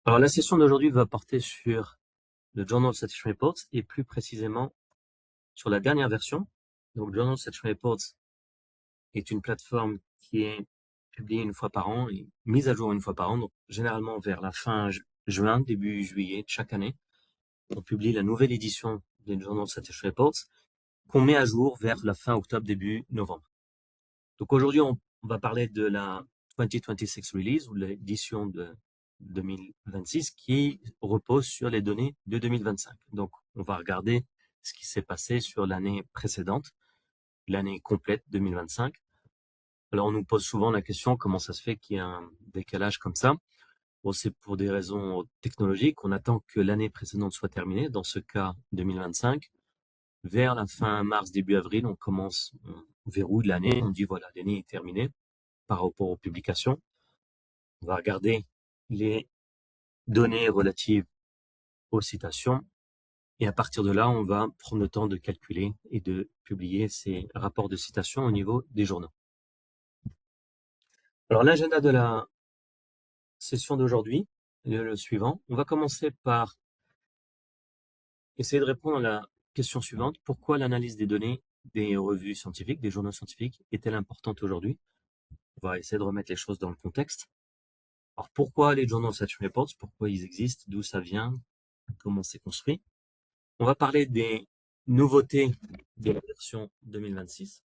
Alors, la session d'aujourd'hui va porter sur le Journal Citation Reports et plus précisément sur la dernière version. Donc, Journal Citation Reports est une plateforme qui est publiée une fois par an et mise à jour une fois par an. Donc, généralement vers la fin juin, début juillet de chaque année, on publie la nouvelle édition des Journal Citation Reports qu'on met à jour vers la fin octobre, début novembre. Donc, aujourd'hui, on va parler de la 2026 release ou l'édition de 2026 qui repose sur les données de 2025. Donc, on va regarder ce qui s'est passé sur l'année précédente, l'année complète 2025. Alors, on nous pose souvent la question comment ça se fait qu'il y a un décalage comme ça. Bon, c'est pour des raisons technologiques. On attend que l'année précédente soit terminée, dans ce cas 2025. Vers la fin mars, début avril, on verrouille l'année, on dit voilà, l'année est terminée par rapport aux publications. On va regarder les données relatives aux citations et à partir de là, on va prendre le temps de calculer et de publier ces rapports de citation au niveau des journaux. Alors, l'agenda de la session d'aujourd'hui est le suivant. On va commencer par essayer de répondre à la question suivante. Pourquoi l'analyse des données des revues scientifiques, des journaux scientifiques, est-elle importante aujourd'hui? On va essayer de remettre les choses dans le contexte. Alors, pourquoi les Journal Citation Reports? Pourquoi ils existent? D'où ça vient? Comment c'est construit? On va parler des nouveautés de la version 2026.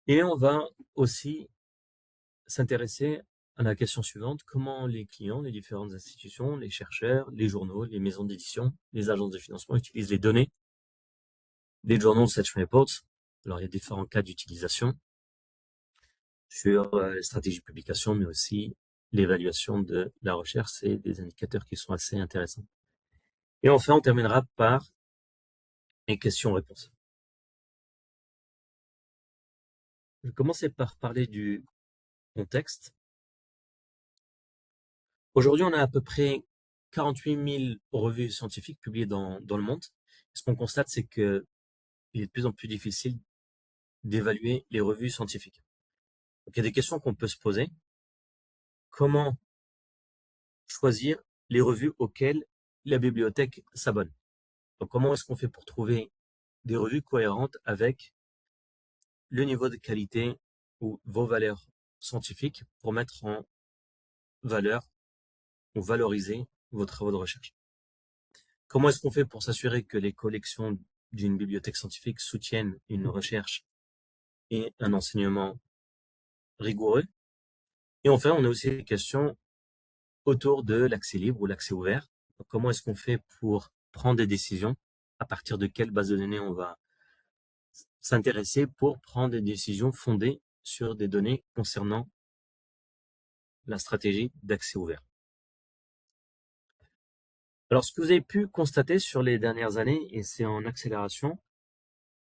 Et on va aussi s'intéresser à la question suivante, comment les clients, les différentes institutions, les chercheurs, les journaux, les maisons d'édition, les agences de financement utilisent les données des Journal Citation Reports. Alors, il y a différents cas d'utilisation sur les stratégies de publication, mais aussi l'évaluation de la recherche. C'est des indicateurs qui sont assez intéressants. Et enfin, on terminera par les questions-réponses. Je vais commencer par parler du contexte. Aujourd'hui, on a à peu près 48 000 revues scientifiques publiées dans le monde. Ce qu'on constate, c'est qu'il est de plus en plus difficile d'évaluer les revues scientifiques. Donc, il y a des questions qu'on peut se poser. Comment choisir les revues auxquelles la bibliothèque s'abonne? Donc, comment est-ce qu'on fait pour trouver des revues cohérentes avec le niveau de qualité ou vos valeurs scientifiques pour mettre en valeur ou valoriser vos travaux de recherche? Comment est-ce qu'on fait pour s'assurer que les collections d'une bibliothèque scientifique soutiennent une recherche et un enseignement rigoureux? Et enfin, on a aussi des questions autour de l'accès libre ou l'accès ouvert. Donc, comment est-ce qu'on fait pour prendre des décisions? À partir de quelle base de données on va s'intéresser pour prendre des décisions fondées sur des données concernant la stratégie d'accès ouvert? Alors, ce que vous avez pu constater sur les dernières années, et c'est en accélération,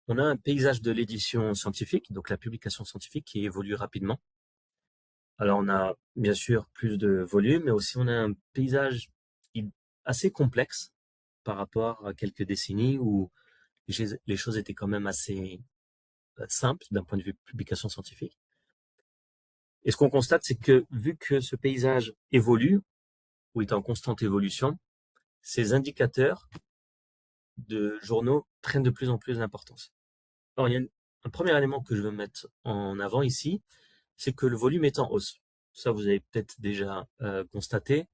on a un paysage de l'édition scientifique, donc la publication scientifique, qui évolue rapidement. Alors, on a bien sûr plus de volume, mais aussi on a un paysage assez complexe par rapport à quelques décennies où les choses étaient quand même assez simples d'un point de vue publication scientifique. Et ce qu'on constate, c'est que vu que ce paysage évolue, ou est en constante évolution, ces indicateurs de journaux prennent de plus en plus d'importance. Alors, il y a un premier élément que je veux mettre en avant ici, c'est que le volume est en hausse. Ça, vous avez peut-être déjà constaté.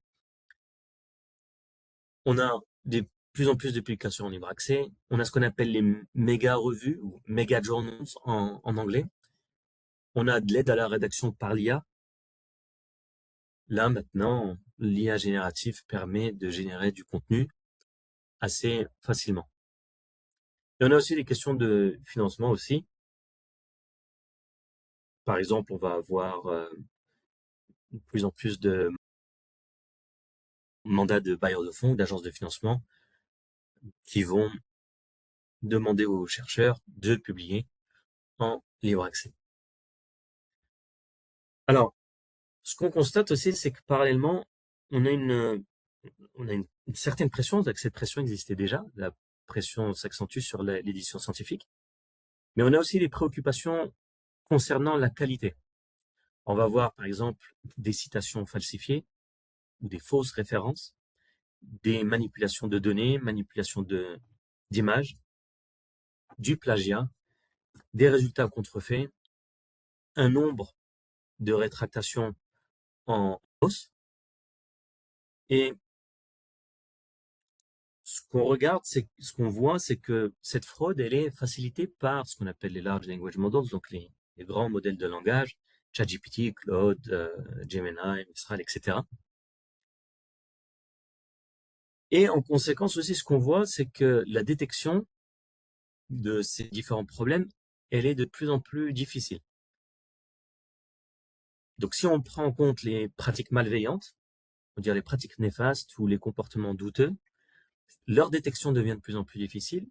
On a de plus en plus de publications en libre accès. On a ce qu'on appelle les méga revues ou méga journals en anglais. On a de l'aide à la rédaction par l'IA. Là, maintenant, l'IA générative permet de générer du contenu assez facilement. Et on a aussi des questions de financement aussi. Par exemple, on va avoir de plus en plus de mandats de bailleurs de fonds, d'agences de financement qui vont demander aux chercheurs de publier en libre accès. Alors, ce qu'on constate aussi, c'est que parallèlement, on a une certaine pression, que cette pression existait déjà, la pression s'accentue sur l'édition scientifique, mais on a aussi des préoccupations concernant la qualité. On va voir, par exemple, des citations falsifiées, ou des fausses références, des manipulations de données, manipulations d'images, du plagiat, des résultats contrefaits, un nombre de rétractations en hausse. Et ce qu'on voit, c'est que cette fraude, elle est facilitée par ce qu'on appelle les large language models, donc les grands modèles de langage, ChatGPT, Claude, Gemini, Mistral, etc. Et en conséquence aussi, ce qu'on voit, c'est que la détection de ces différents problèmes, elle est de plus en plus difficile. Donc, si on prend en compte les pratiques malveillantes, on va dire les pratiques néfastes ou les comportements douteux, leur détection devient de plus en plus difficile.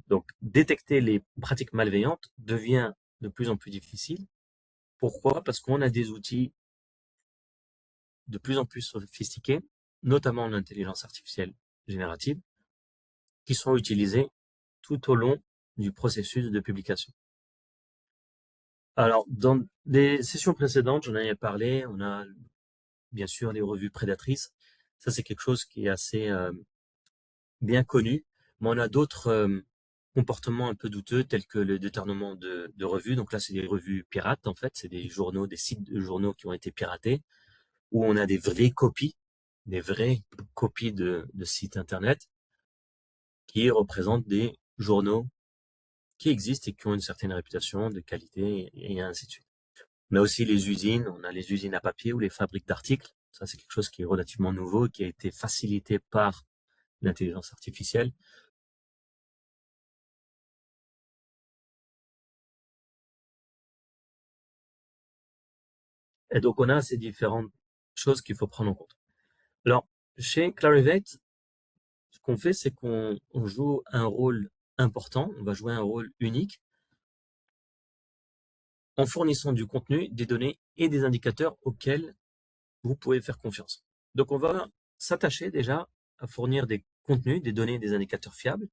Donc, détecter les pratiques malveillantes devient de plus en plus difficile. Pourquoi? Parce qu'on a des outils de plus en plus sophistiqués, notamment l'intelligence artificielle générative, qui sont utilisés tout au long du processus de publication. Alors, dans des sessions précédentes, j'en avais parlé, on a bien sûr les revues prédatrices. Ça, c'est quelque chose qui est assez bien connu, mais on a d'autres comportements un peu douteux, tels que le détournement de revues. Donc là, c'est des revues pirates, en fait. C'est des journaux, des sites de journaux qui ont été piratés, où on a des vraies copies de sites Internet qui représentent des journaux qui existent et qui ont une certaine réputation de qualité et ainsi de suite. On a aussi les usines, on a les usines à papier ou les fabriques d'articles. Ça, c'est quelque chose qui est relativement nouveau et qui a été facilité par l'intelligence artificielle. Et donc, on a ces différentes choses qu'il faut prendre en compte. Alors, chez Clarivate, ce qu'on fait, c'est qu'on joue un rôle important, on va jouer un rôle unique en fournissant du contenu, des données et des indicateurs auxquels vous pouvez faire confiance. Donc, on va s'attacher déjà à fournir des contenus, des données, des indicateurs fiables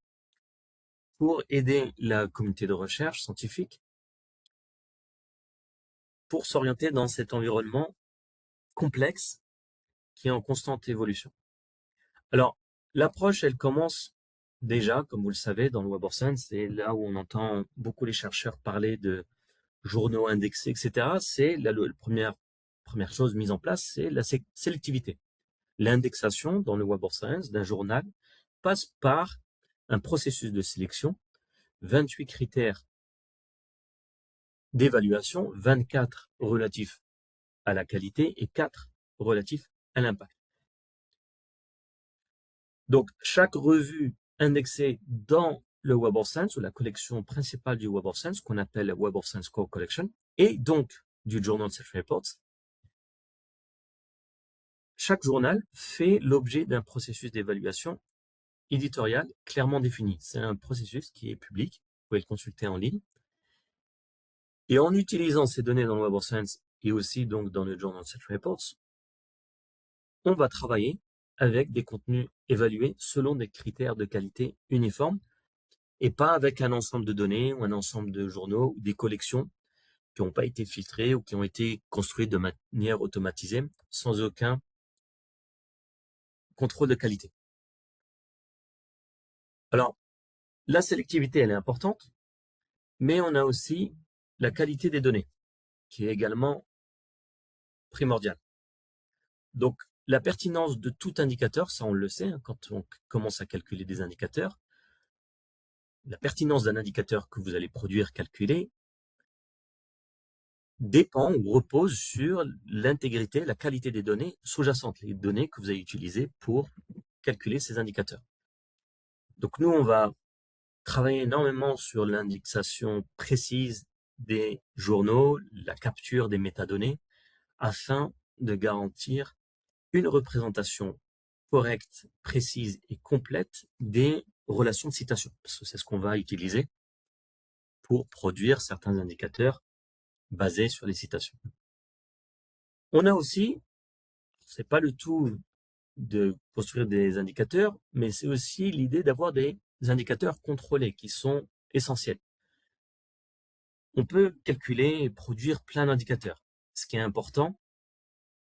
pour aider la communauté de recherche scientifique pour s'orienter dans cet environnement complexe qui est en constante évolution. Alors, l'approche, elle commence déjà, comme vous le savez, dans le Web of Science, c'est là où on entend beaucoup les chercheurs parler de journaux indexés, etc. C'est la première chose mise en place, c'est la sélectivité. L'indexation dans le Web of Science d'un journal passe par un processus de sélection, 28 critères d'évaluation, 24 relatifs à la qualité et 4 relatifs à l'impact. Donc, chaque revue indexée dans le Web of Science ou la collection principale du Web of Science, qu'on appelle la Web of Science Core Collection, et donc du Journal Search Reports, chaque journal fait l'objet d'un processus d'évaluation éditorial clairement défini. C'est un processus qui est public, vous pouvez le consulter en ligne. Et en utilisant ces données dans le Web of Science et aussi donc dans le Journal Search Reports, on va travailler avec des contenus évalués selon des critères de qualité uniformes et pas avec un ensemble de données ou un ensemble de journaux ou des collections qui n'ont pas été filtrées ou qui ont été construites de manière automatisée sans aucun contrôle de qualité. Alors, la sélectivité, elle est importante, mais on a aussi la qualité des données qui est également primordiale. Donc, la pertinence de tout indicateur, ça on le sait, hein, quand on commence à calculer des indicateurs, la pertinence d'un indicateur que vous allez produire, calculer, dépend ou repose sur l'intégrité, la qualité des données sous-jacentes, les données que vous allez utiliser pour calculer ces indicateurs. Donc nous, on va travailler énormément sur l'indexation précise des journaux, la capture des métadonnées, afin de garantir une représentation correcte, précise et complète des relations de citation, parce que c'est ce qu'on va utiliser pour produire certains indicateurs basés sur les citations. On a aussi, c'est pas le tout de construire des indicateurs, mais c'est aussi l'idée d'avoir des indicateurs contrôlés qui sont essentiels. on peut calculer et produire plein d'indicateurs. Ce qui est important,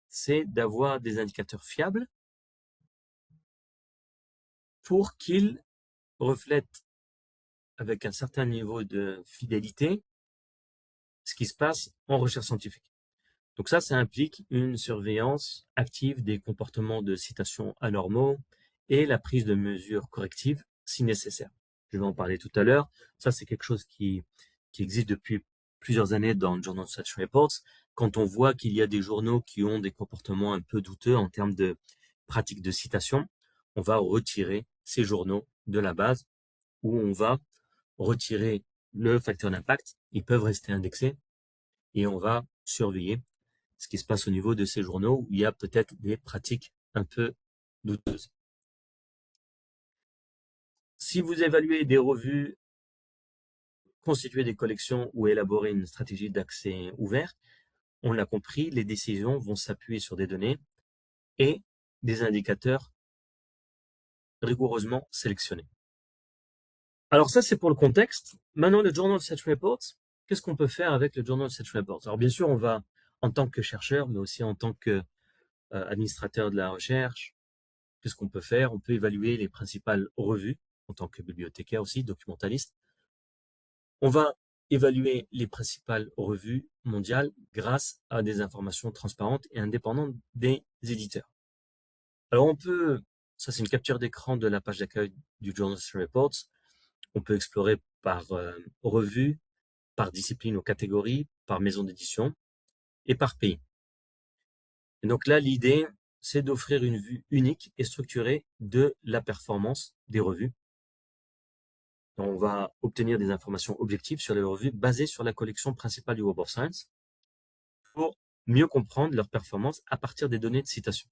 c'est d'avoir des indicateurs fiables pour qu'ils reflètent avec un certain niveau de fidélité ce qui se passe en recherche scientifique. Donc ça implique une surveillance active des comportements de citation anormaux et la prise de mesures correctives si nécessaire. Je vais en parler tout à l'heure. Ça, c'est quelque chose qui existe depuis plusieurs années dans Journal Citation Reports. Quand on voit qu'il y a des journaux qui ont des comportements un peu douteux en termes de pratique de citation, on va retirer ces journaux de la base où on va retirer le facteur d'impact. Ils peuvent rester indexés et on va surveiller ce qui se passe au niveau de ces journaux où il y a peut-être des pratiques un peu douteuses. Si vous évaluez des revues, constituer des collections ou élaborer une stratégie d'accès ouvert, on l'a compris, les décisions vont s'appuyer sur des données et des indicateurs rigoureusement sélectionnés. Alors ça, c'est pour le contexte. Maintenant, le Journal Citation Reports, qu'est-ce qu'on peut faire avec le Journal Citation Reports? Alors bien sûr, on va, en tant que chercheur, mais aussi en tant que administrateur de la recherche, qu'est-ce qu'on peut faire? On peut évaluer les principales revues, en tant que bibliothécaire aussi, documentaliste. On va évaluer les principales revues mondiales grâce à des informations transparentes et indépendantes des éditeurs. Alors on peut, ça c'est une capture d'écran de la page d'accueil du Journal Citation Reports, on peut explorer par revue, par discipline ou catégorie, par maison d'édition et par pays. Et donc là, l'idée, c'est d'offrir une vue unique et structurée de la performance des revues. On va obtenir des informations objectives sur les revues basées sur la collection principale du Web of Science pour mieux comprendre leur performance à partir des données de citation.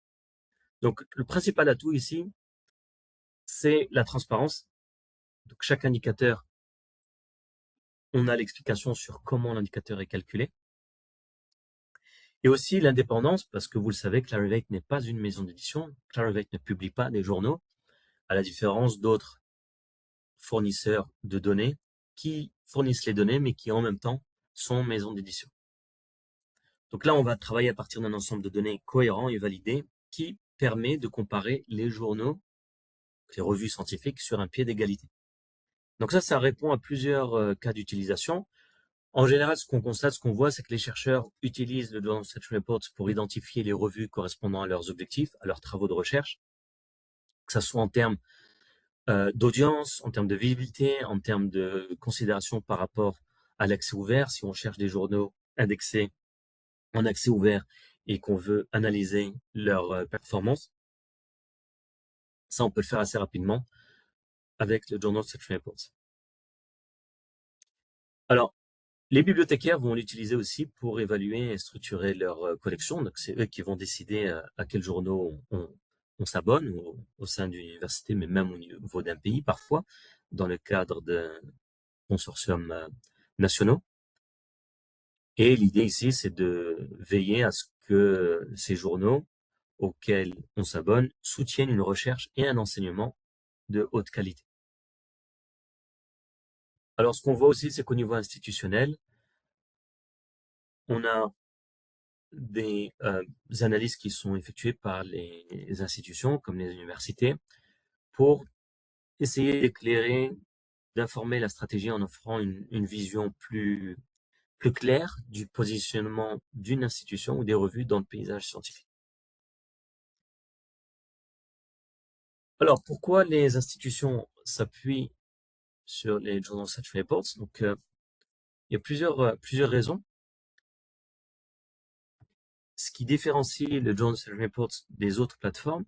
Donc, le principal atout ici, c'est la transparence. Donc, chaque indicateur, on a l'explication sur comment l'indicateur est calculé. Et aussi l'indépendance, parce que vous le savez, Clarivate n'est pas une maison d'édition. Clarivate ne publie pas des journaux, à la différence d'autres fournisseurs de données qui fournissent les données, mais qui en même temps sont maisons d'édition. Donc là, on va travailler à partir d'un ensemble de données cohérent et validé qui permet de comparer les journaux, les revues scientifiques sur un pied d'égalité. Donc ça répond à plusieurs cas d'utilisation. En général, ce qu'on constate, ce qu'on voit, c'est que les chercheurs utilisent le Journal Citation Reports pour identifier les revues correspondant à leurs objectifs, à leurs travaux de recherche, que ce soit en termes d'audience, en termes de visibilité, en termes de considération par rapport à l'accès ouvert. Si on cherche des journaux indexés en accès ouvert et qu'on veut analyser leur performance, ça, on peut le faire assez rapidement avec le Journal Citation Reports. Alors, les bibliothécaires vont l'utiliser aussi pour évaluer et structurer leur collection. Donc, c'est eux qui vont décider à quels journaux on s'abonne au sein d'une université, mais même au niveau d'un pays parfois, dans le cadre de consortiums nationaux. Et l'idée ici, c'est de veiller à ce que ces journaux auxquels on s'abonne soutiennent une recherche et un enseignement de haute qualité. Alors, ce qu'on voit aussi, c'est qu'au niveau institutionnel, on a des analyses qui sont effectuées par les institutions, comme les universités, pour essayer d'éclairer, d'informer la stratégie en offrant une vision plus claire du positionnement d'une institution ou des revues dans le paysage scientifique. Alors, pourquoi les institutions s'appuient sur les Journal Citation Reports? Donc, il y a plusieurs raisons. Ce qui différencie le Journal Citation Reports des autres plateformes,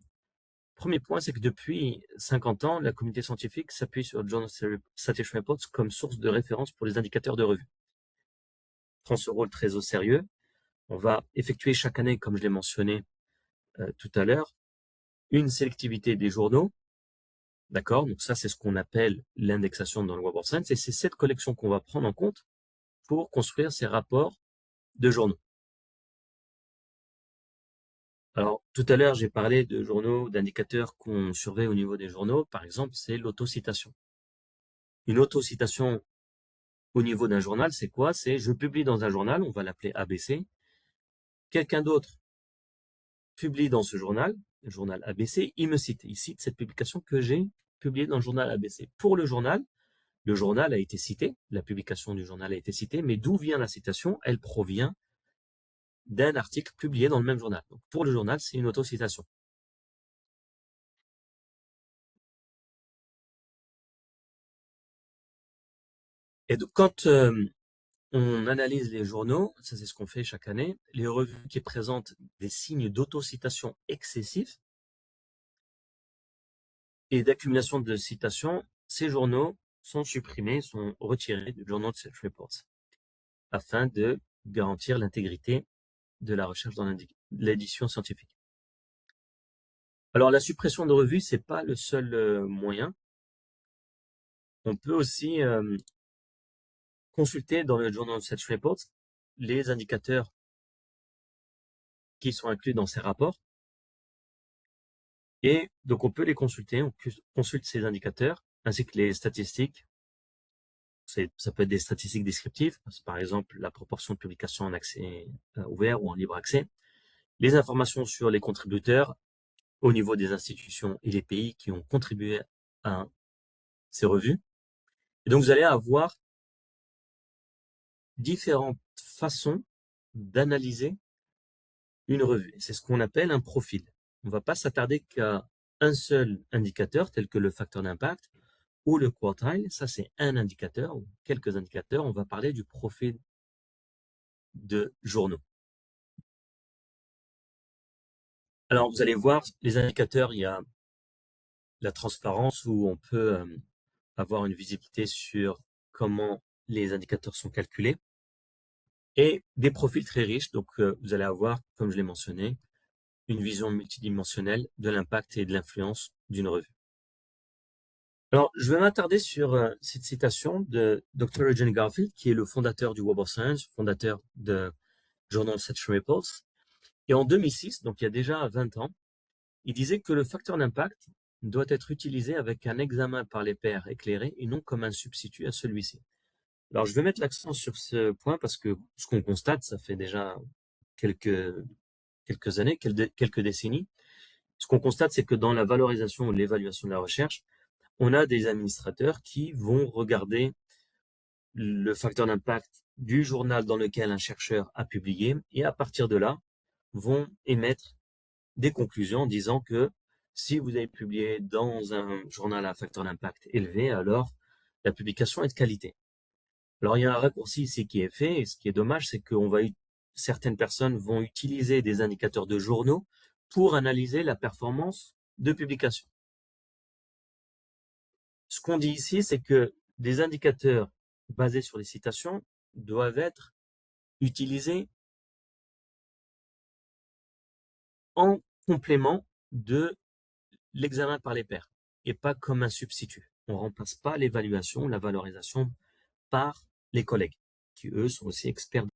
premier point, c'est que depuis 50 ans, la communauté scientifique s'appuie sur le Journal Citation Reports comme source de référence pour les indicateurs de revue. On prend ce rôle très au sérieux. On va effectuer chaque année, comme je l'ai mentionné tout à l'heure, une sélectivité des journaux. D'accord? Donc ça, c'est ce qu'on appelle l'indexation dans le Web of Science. Et c'est cette collection qu'on va prendre en compte pour construire ces rapports de journaux. Alors, tout à l'heure, j'ai parlé de journaux, d'indicateurs qu'on surveille au niveau des journaux. Par exemple, c'est l'autocitation. Une autocitation au niveau d'un journal, c'est quoi? C'est je publie dans un journal, on va l'appeler ABC. Quelqu'un d'autre publie dans ce journal, le journal ABC, il me cite. Il cite cette publication que j'ai publiée dans le journal ABC. Pour le journal a été cité, la publication du journal a été citée, mais d'où vient la citation? Elle provient d'un article publié dans le même journal. Donc pour le journal, c'est une autocitation. Et donc, quand on analyse les journaux, ça c'est ce qu'on fait chaque année, les revues qui présentent des signes d'autocitation excessifs et d'accumulation de citations, ces journaux sont supprimés, sont retirés du Journal Research Reports afin de garantir l'intégrité de la recherche dans l'édition scientifique. Alors la suppression de revues, c'est pas le seul moyen. On peut aussi consulter dans le Journal Research Reports les indicateurs qui sont inclus dans ces rapports. Et donc on peut les consulter, on consulte ces indicateurs, ainsi que les statistiques. Ça peut être des statistiques descriptives, par exemple la proportion de publications en accès ouvert ou en libre accès, les informations sur les contributeurs au niveau des institutions et les pays qui ont contribué à ces revues. Et donc vous allez avoir différentes façons d'analyser une revue. C'est ce qu'on appelle un profil. On ne va pas s'attarder qu'à un seul indicateur tel que le facteur d'impact ou le quartile. Ça, c'est un indicateur ou quelques indicateurs. On va parler du profil de journaux. Alors, vous allez voir, les indicateurs, il y a la transparence où on peut avoir une visibilité sur comment les indicateurs sont calculés et des profils très riches. Donc, vous allez avoir, comme je l'ai mentionné, une vision multidimensionnelle de l'impact et de l'influence d'une revue. Alors, je vais m'attarder sur cette citation de Dr. Eugene Garfield, qui est le fondateur du Web of Science, fondateur de Journal Research Reports. Et en 2006, donc il y a déjà 20 ans, il disait que le facteur d'impact doit être utilisé avec un examen par les pairs éclairé et non comme un substitut à celui-ci. Alors, je vais mettre l'accent sur ce point parce que ce qu'on constate, ça fait déjà quelques années, quelques décennies. Ce qu'on constate, c'est que dans la valorisation ou l'évaluation de la recherche, on a des administrateurs qui vont regarder le facteur d'impact du journal dans lequel un chercheur a publié et à partir de là, vont émettre des conclusions en disant que si vous avez publié dans un journal à facteur d'impact élevé, alors la publication est de qualité. Alors il y a un raccourci ici qui est fait et ce qui est dommage, c'est que certaines personnes vont utiliser des indicateurs de journaux pour analyser la performance de publication. Ce qu'on dit ici, c'est que des indicateurs basés sur les citations doivent être utilisés en complément de l'examen par les pairs et pas comme un substitut. On ne remplace pas l'évaluation, la valorisation par les collègues qui, eux, sont aussi experts.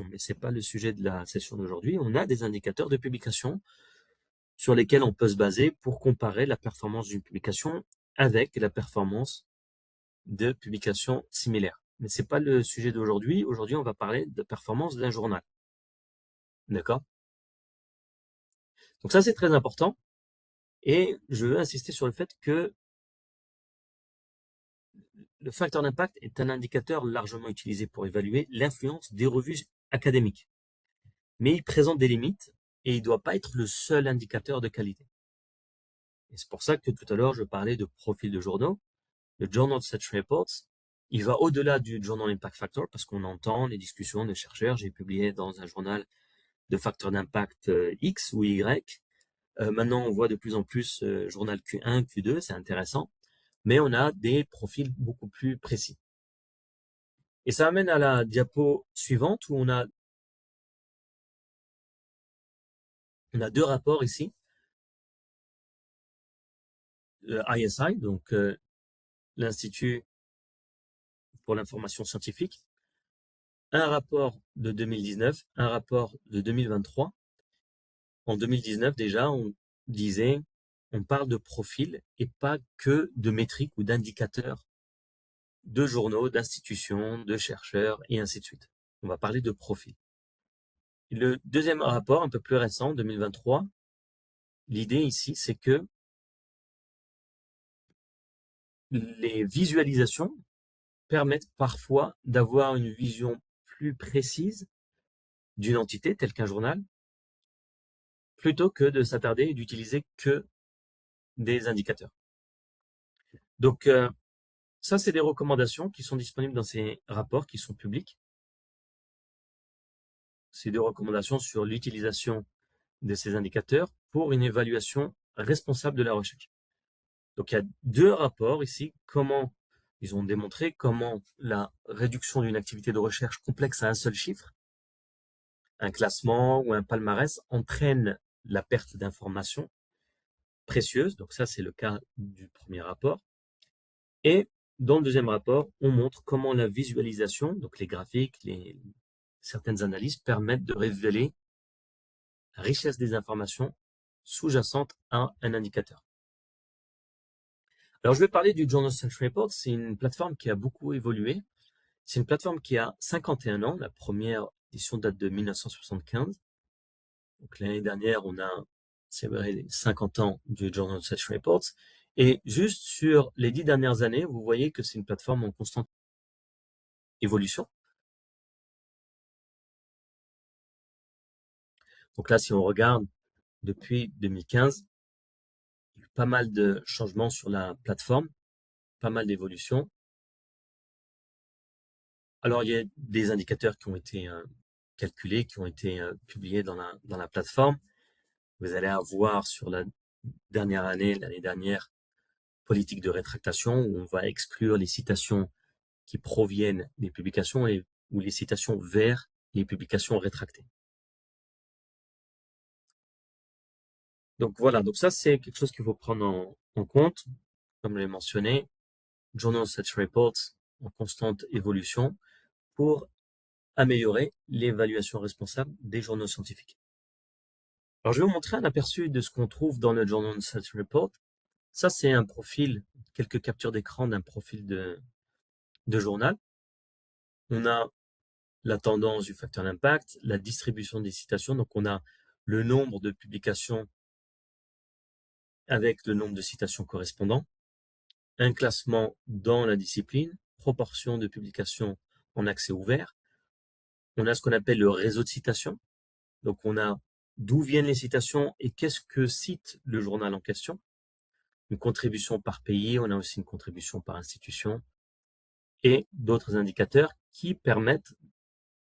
Mais ce n'est pas le sujet de la session d'aujourd'hui. On a des indicateurs de publication sur lesquels on peut se baser pour comparer la performance d'une publication avec la performance de publications similaires. Mais ce n'est pas le sujet d'aujourd'hui. Aujourd'hui, on va parler de performance d'un journal. D'accord? Donc ça, c'est très important. Et je veux insister sur le fait que le facteur d'impact est un indicateur largement utilisé pour évaluer l'influence des revues académiques. Mais il présente des limites et il ne doit pas être le seul indicateur de qualité. Et c'est pour ça que tout à l'heure, je parlais de profil de journaux. Le Journal Research Reports, il va au-delà du Journal Impact Factor parce qu'on entend les discussions des chercheurs. J'ai publié dans un journal de facteur d'impact X ou Y. Maintenant, on voit de plus en plus journal Q1, Q2, c'est intéressant. Mais on a des profils beaucoup plus précis. Et ça amène à la diapo suivante où on a deux rapports ici. Le ISI, donc l'Institut pour l'information scientifique, un rapport de 2019, un rapport de 2023. En 2019, déjà, on disait on parle de profil et pas que de métriques ou d'indicateurs de journaux, d'institutions, de chercheurs et ainsi de suite. On va parler de profil. Le deuxième rapport, un peu plus récent, 2023, l'idée ici, c'est que les visualisations permettent parfois d'avoir une vision plus précise d'une entité telle qu'un journal, plutôt que de s'attarder et d'utiliser que des indicateurs. Donc, ça, c'est des recommandations qui sont disponibles dans ces rapports qui sont publics. C'est des recommandations sur l'utilisation de ces indicateurs pour une évaluation responsable de la recherche. Donc, il y a deux rapports ici, comment ils ont démontré comment la réduction d'une activité de recherche complexe à un seul chiffre, un classement ou un palmarès, entraîne la perte d'informations précieuses. Donc ça, c'est le cas du premier rapport. Et dans le deuxième rapport, on montre comment la visualisation, donc les graphiques, certaines analyses permettent de révéler la richesse des informations sous-jacentes à un indicateur. Alors, je vais parler du Journal Century Report. C'est une plateforme qui a beaucoup évolué. C'est une plateforme qui a 51 ans. La première édition date de 1975. Donc, l'année dernière, on a célébré les 50 ans du Journal Century Report. Et juste sur les 10 dernières années, vous voyez que c'est une plateforme en constante évolution. Donc là, si on regarde depuis 2015, il y a eu pas mal de changements sur la plateforme, pas mal d'évolutions. Alors, il y a des indicateurs qui ont été calculés, qui ont été publiés dans la plateforme. Vous allez avoir sur la dernière année, l'année dernière, politique de rétractation, où on va exclure les citations qui proviennent des publications ou les citations vers les publications rétractées. Donc voilà, donc ça c'est quelque chose qu'il faut prendre en compte. Comme je l'ai mentionné, Journal Such Reports en constante évolution pour améliorer l'évaluation responsable des journaux scientifiques. Alors je vais vous montrer un aperçu de ce qu'on trouve dans le Journal Such Report. Ça c'est un profil, quelques captures d'écran d'un profil de journal. On a la tendance du facteur d'impact, la distribution des citations, donc on a le nombre de publications avec le nombre de citations correspondant, un classement dans la discipline, proportion de publications en accès ouvert. On a ce qu'on appelle le réseau de citations. Donc on a d'où viennent les citations et qu'est-ce que cite le journal en question. Une contribution par pays, on a aussi une contribution par institution et d'autres indicateurs qui permettent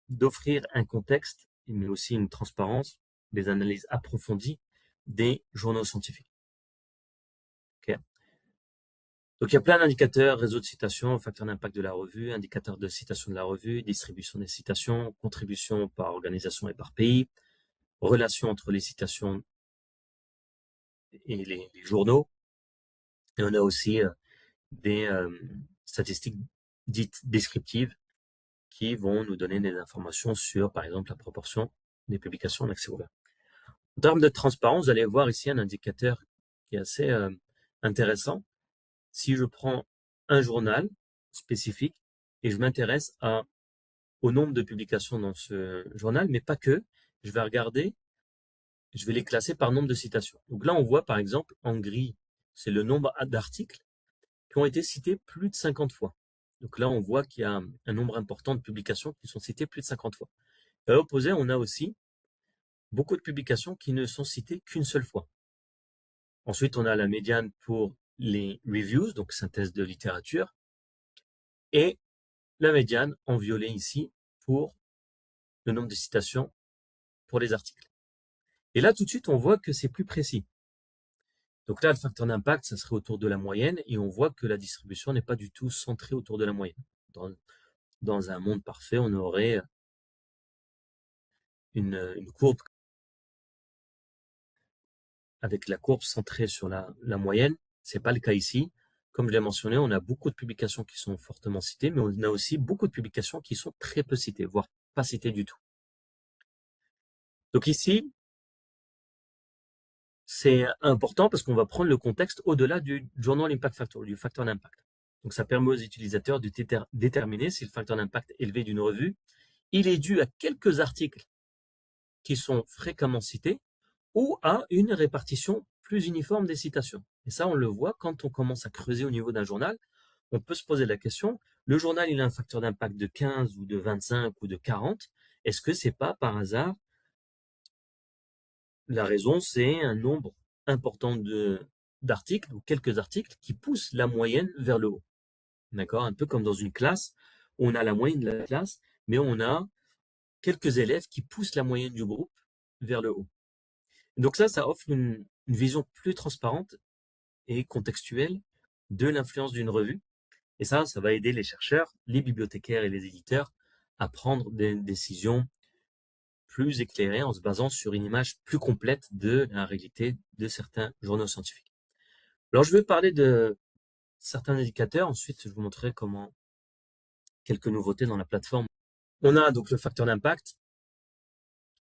d'offrir un contexte, mais aussi une transparence, des analyses approfondies des journaux scientifiques. Okay. Donc il y a plein d'indicateurs, réseau de citation, facteur d'impact de la revue, indicateur de citation de la revue, distribution des citations, contribution par organisation et par pays, relation entre les citations et les journaux. Et on a aussi des statistiques dites descriptives qui vont nous donner des informations sur, par exemple, la proportion des publications en accès ouvert. En termes de transparence, vous allez voir ici un indicateur qui est assez intéressant. Si je prends un journal spécifique et je m'intéresse au nombre de publications dans ce journal, mais pas que, je vais regarder, je vais les classer par nombre de citations. Donc là, on voit par exemple en gris, c'est le nombre d'articles qui ont été cités plus de 50 fois. Donc là, on voit qu'il y a un nombre important de publications qui sont citées plus de 50 fois. À l'opposé, on a aussi beaucoup de publications qui ne sont citées qu'une seule fois. Ensuite, on a la médiane pour les reviews, donc synthèse de littérature, et la médiane en violet ici pour le nombre de citations pour les articles. Et là, tout de suite, on voit que c'est plus précis. Donc là, le facteur d'impact, ça serait autour de la moyenne, et on voit que la distribution n'est pas du tout centrée autour de la moyenne. Dans un monde parfait, on aurait une courbe avec la courbe centrée sur la moyenne. C'est pas le cas ici. Comme je l'ai mentionné, on a beaucoup de publications qui sont fortement citées, mais on a aussi beaucoup de publications qui sont très peu citées, voire pas citées du tout. Donc ici, c'est important parce qu'on va prendre le contexte au-delà du Journal Impact Factor, du facteur d'impact. Donc, ça permet aux utilisateurs de déterminer si le facteur d'impact élevé d'une revue, il est dû à quelques articles qui sont fréquemment cités ou à une répartition plus uniforme des citations. Et ça, on le voit quand on commence à creuser au niveau d'un journal. On peut se poser la question, le journal, il a un facteur d'impact de 15 ou de 25 ou de 40. Est-ce que c'est pas par hasard? La raison, c'est un nombre important d'articles ou quelques articles qui poussent la moyenne vers le haut. D'accord? Un peu comme dans une classe, on a la moyenne de la classe, mais on a quelques élèves qui poussent la moyenne du groupe vers le haut. Donc ça offre une vision plus transparente et contextuelle de l'influence d'une revue. Et ça va aider les chercheurs, les bibliothécaires et les éditeurs à prendre des décisions plus éclairées en se basant sur une image plus complète de la réalité de certains journaux scientifiques. Alors, je vais parler de certains indicateurs. Ensuite, je vous montrerai comment quelques nouveautés dans la plateforme. On a donc le facteur d'impact,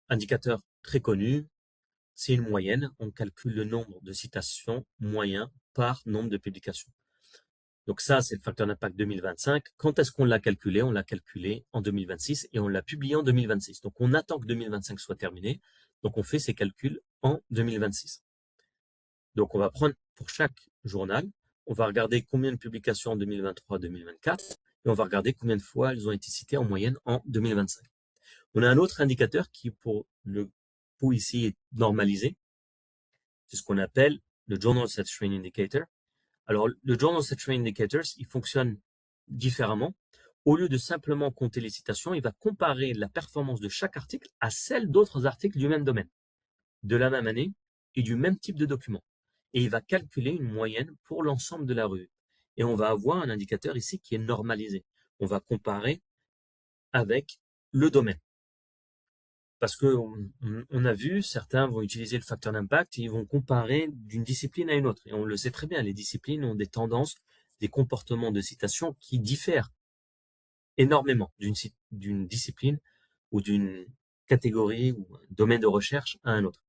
indicateur très connu. C'est une moyenne. On calcule le nombre de citations moyen par nombre de publications. Donc ça, c'est le facteur d'impact 2025. Quand est-ce qu'on l'a calculé? On l'a calculé en 2026 et on l'a publié en 2026. Donc on attend que 2025 soit terminé. Donc on fait ces calculs en 2026. Donc on va prendre pour chaque journal, on va regarder combien de publications en 2023-2024 et on va regarder combien de fois elles ont été citées en moyenne en 2025. On a un autre indicateur qui, pour le coup ici, est normalisé. C'est ce qu'on appelle le Journal Citation Indicator. Alors, le Journal Citation Indicators, il fonctionne différemment. Au lieu de simplement compter les citations, il va comparer la performance de chaque article à celle d'autres articles du même domaine, de la même année et du même type de document. Et il va calculer une moyenne pour l'ensemble de la revue. Et on va avoir un indicateur ici qui est normalisé. On va comparer avec le domaine. Parce que on a vu, certains vont utiliser le facteur d'impact et ils vont comparer d'une discipline à une autre. Et on le sait très bien, les disciplines ont des tendances, des comportements de citation qui diffèrent énormément d'une discipline ou d'une catégorie ou un domaine de recherche à un autre.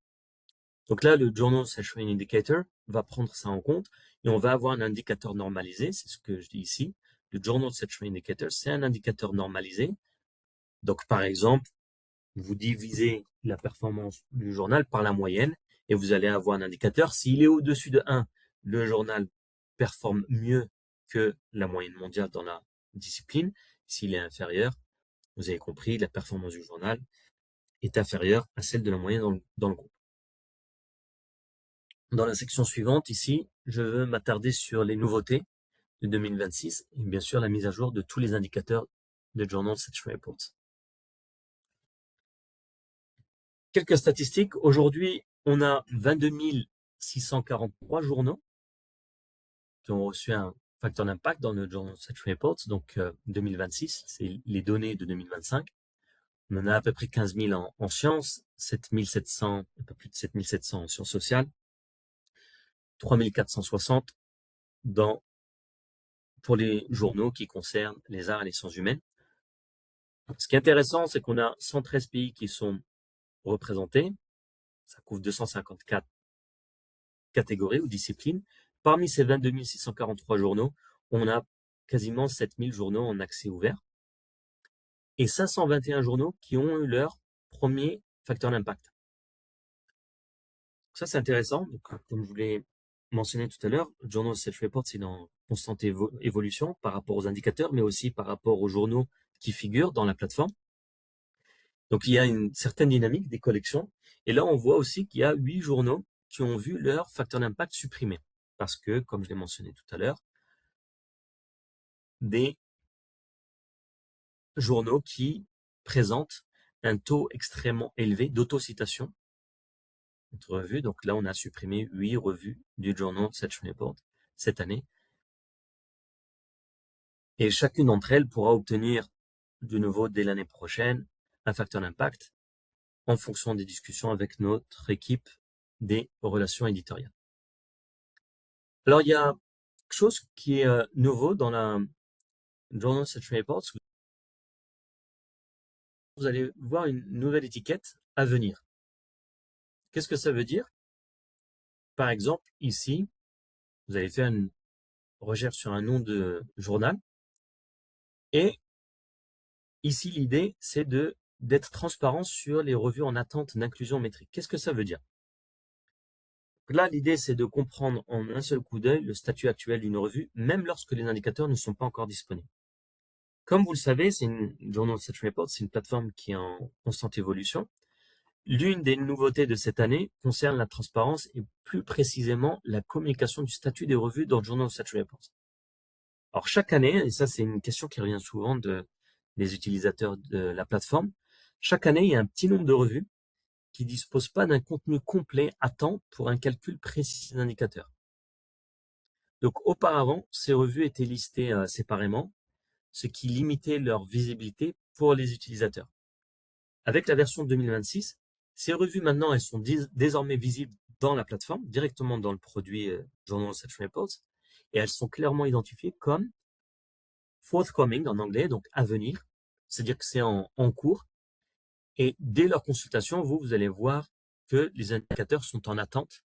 Donc là, le Journal Citation Indicator va prendre ça en compte et on va avoir un indicateur normalisé, c'est ce que je dis ici. Le Journal Citation Indicator, c'est un indicateur normalisé. Donc par exemple, vous divisez la performance du journal par la moyenne et vous allez avoir un indicateur. S'il est au-dessus de 1, le journal performe mieux que la moyenne mondiale dans la discipline. S'il est inférieur, vous avez compris, la performance du journal est inférieure à celle de la moyenne dans le groupe. Dans la section suivante, ici, je veux m'attarder sur les nouveautés de 2026 et bien sûr la mise à jour de tous les indicateurs de Journal Citation Reports. Quelques statistiques. Aujourd'hui, on a 22 643 journaux qui ont reçu un facteur d'impact dans le Journal Citation Reports, donc 2026, c'est les données de 2025. On en a à peu près 15 000 en sciences, 7 700, un peu plus de 7 700 en sciences sociales, 3 460 pour les journaux qui concernent les arts et les sciences humaines. Ce qui est intéressant, c'est qu'on a 113 pays qui sont représentés. Ça couvre 254 catégories ou disciplines. Parmi ces 22 643 journaux, on a quasiment 7000 journaux en accès ouvert et 521 journaux qui ont eu leur premier facteur d'impact. Ça, c'est intéressant. Donc, comme je vous l'ai mentionné tout à l'heure, Journal Citation Report, c'est en constante évolution par rapport aux indicateurs, mais aussi par rapport aux journaux qui figurent dans la plateforme. Donc, il y a une certaine dynamique des collections. Et là, on voit aussi qu'il y a 8 journaux qui ont vu leur facteur d'impact supprimé. Parce que, comme je l'ai mentionné tout à l'heure, des journaux qui présentent un taux extrêmement élevé d'autocitation entre revues. Donc là, on a supprimé 8 revues du Journal Citation Report cette année. Et chacune d'entre elles pourra obtenir de nouveau dès l'année prochaine un facteur d'impact en fonction des discussions avec notre équipe des relations éditoriales. Alors, il y a quelque chose qui est nouveau dans la Journal Citation Reports. Vous allez voir une nouvelle étiquette à venir. Qu'est-ce que ça veut dire? par exemple, ici, vous allez faire une recherche sur un nom de journal. Et ici, l'idée, c'est d'être transparent sur les revues en attente d'inclusion métrique. Qu'est-ce que ça veut dire? Là, l'idée, c'est de comprendre en un seul coup d'œil le statut actuel d'une revue, même lorsque les indicateurs ne sont pas encore disponibles. Comme vous le savez, Journal Session Report, c'est une plateforme qui est en constante évolution. L'une des nouveautés de cette année concerne la transparence et plus précisément la communication du statut des revues dans Journal Session Report. Alors chaque année, et ça c'est une question qui revient souvent des utilisateurs de la plateforme, chaque année il y a un petit nombre de revues qui ne disposent pas d'un contenu complet à temps pour un calcul précis d'indicateurs. Donc auparavant, ces revues étaient listées séparément, ce qui limitait leur visibilité pour les utilisateurs. Avec la version 2026, ces revues maintenant, elles sont désormais visibles dans la plateforme, directement dans le produit Journal Session Reports, et elles sont clairement identifiées comme forthcoming en anglais, donc à venir, c'est-à-dire que c'est en cours. Et dès leur consultation, vous allez voir que les indicateurs sont en attente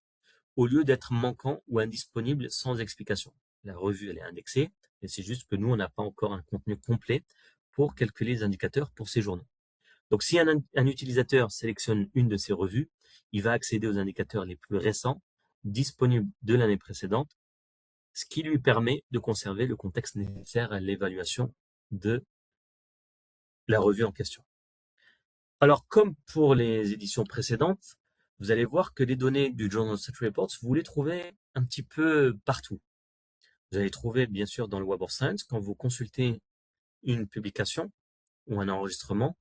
au lieu d'être manquants ou indisponibles sans explication. La revue, elle est indexée, mais c'est juste que nous, on n'a pas encore un contenu complet pour calculer les indicateurs pour ces journaux. Donc, si un utilisateur sélectionne une de ces revues, il va accéder aux indicateurs les plus récents, disponibles de l'année précédente, ce qui lui permet de conserver le contexte nécessaire à l'évaluation de la revue en question. Alors, comme pour les éditions précédentes, vous allez voir que les données du Journal Session Reports, vous les trouvez un petit peu partout. Vous allez trouver, bien sûr, dans le Web of Science, quand vous consultez une publication ou un enregistrement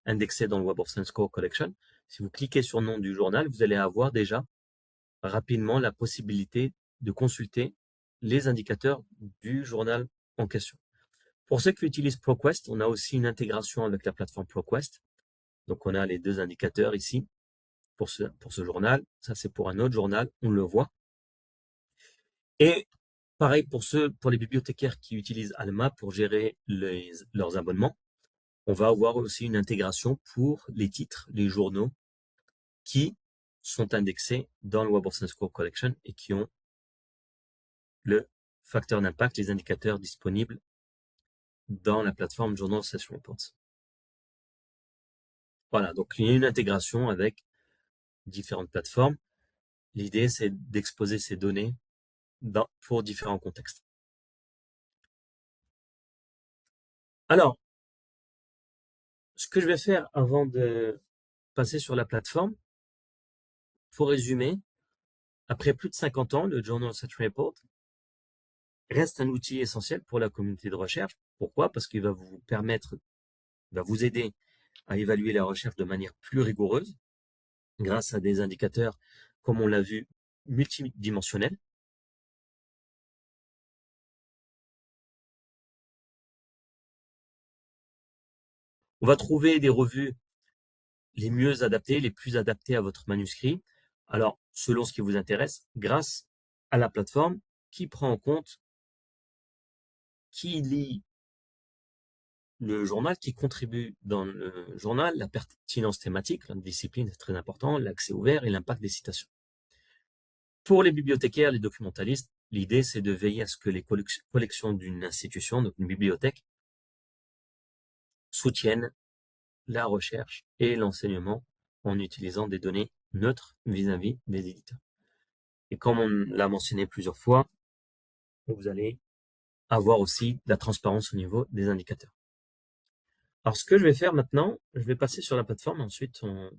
indexé dans le Web of Science Core Collection. Si vous cliquez sur le nom du journal, vous allez avoir déjà rapidement la possibilité de consulter les indicateurs du journal en question. Pour ceux qui utilisent ProQuest, on a aussi une intégration avec la plateforme ProQuest. Donc, on a les deux indicateurs ici pour ce journal. Ça, c'est pour un autre journal, on le voit. Et pareil pour les bibliothécaires qui utilisent Alma pour gérer leurs abonnements. On va avoir aussi une intégration pour les titres, les journaux qui sont indexés dans le Web of Science Core Collection et qui ont le facteur d'impact, les indicateurs disponibles dans la plateforme Journal Session Reports. Voilà, donc il y a une intégration avec différentes plateformes. L'idée, c'est d'exposer ces données pour différents contextes. Alors, ce que je vais faire avant de passer sur la plateforme, pour résumer, après plus de 50 ans, le Journal Session Report reste un outil essentiel pour la communauté de recherche. Pourquoi? Parce qu'il va vous permettre, va vous aider à évaluer la recherche de manière plus rigoureuse grâce à des indicateurs, comme on l'a vu, multidimensionnels. On va trouver des revues les mieux adaptées, les plus adaptées à votre manuscrit. Alors, selon ce qui vous intéresse, grâce à la plateforme qui prend en compte qui lit le journal, qui contribue dans le journal, la pertinence thématique, la discipline est très important, l'accès ouvert et l'impact des citations. Pour les bibliothécaires, les documentalistes, l'idée c'est de veiller à ce que les collections d'une institution, donc une bibliothèque, soutiennent la recherche et l'enseignement en utilisant des données neutres vis-à-vis des éditeurs. Et comme on l'a mentionné plusieurs fois, vous allez avoir aussi de la transparence au niveau des indicateurs. Alors, ce que je vais faire maintenant, je vais passer sur la plateforme. Ensuite, on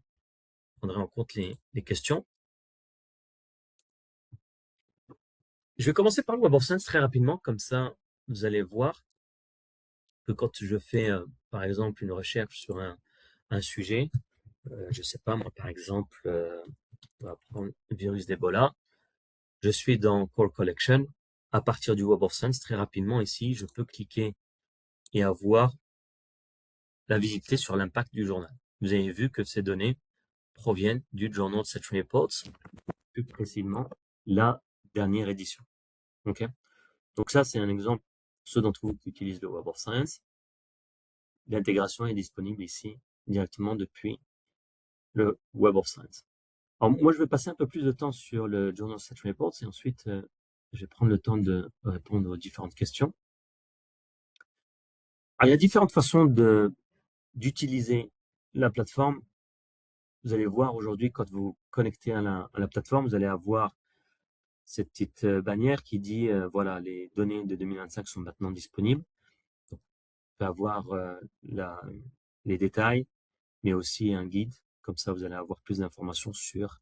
prendra en compte les questions. Je vais commencer par le Web of Science très rapidement. Comme ça, vous allez voir que quand je fais, par exemple, une recherche sur un sujet, je sais pas moi, par exemple, on va prendre le virus d'Ebola. Je suis dans Core Collection. À partir du Web of Science, très rapidement ici, je peux cliquer et avoir la visibilité sur l'impact du journal. Vous avez vu que ces données proviennent du Journal Session Reports, plus précisément la dernière édition. Okay. Donc ça, c'est un exemple, ceux d'entre vous qui utilisent le Web of Science. L'intégration est disponible ici directement depuis le Web of Science. Alors, moi, je vais passer un peu plus de temps sur le Journal Citation Reports et ensuite, je vais prendre le temps de répondre aux différentes questions. Alors, il y a différentes façons d'utiliser la plateforme. Vous allez voir aujourd'hui, quand vous vous connectez à la plateforme, vous allez avoir cette petite bannière qui dit, voilà, les données de 2025 sont maintenant disponibles. Donc, vous pouvez avoir les détails, mais aussi un guide. Comme ça, vous allez avoir plus d'informations sur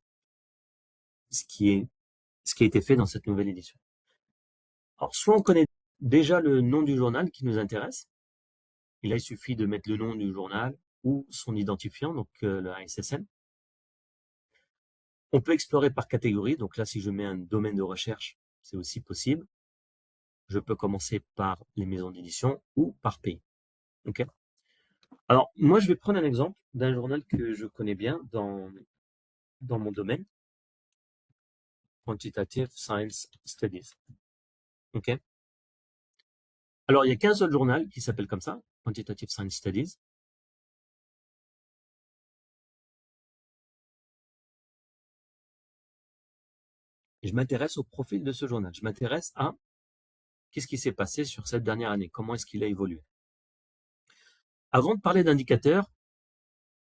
ce qui a été fait dans cette nouvelle édition. Alors, soit on connaît déjà le nom du journal qui nous intéresse, et là, il suffit de mettre le nom du journal ou son identifiant, donc le ISSN. On peut explorer par catégorie, donc là, si je mets un domaine de recherche, c'est aussi possible. Je peux commencer par les maisons d'édition ou par pays. Okay. Alors, moi, je vais prendre un exemple d'un journal que je connais bien dans mon domaine, Quantitative Science Studies. Okay. Alors, il n'y a qu'un seul journal qui s'appelle comme ça, Quantitative Science Studies. Et je m'intéresse au profil de ce journal. Je m'intéresse à qu'est-ce qui s'est passé sur cette dernière année, comment est-ce qu'il a évolué. Avant de parler d'indicateurs,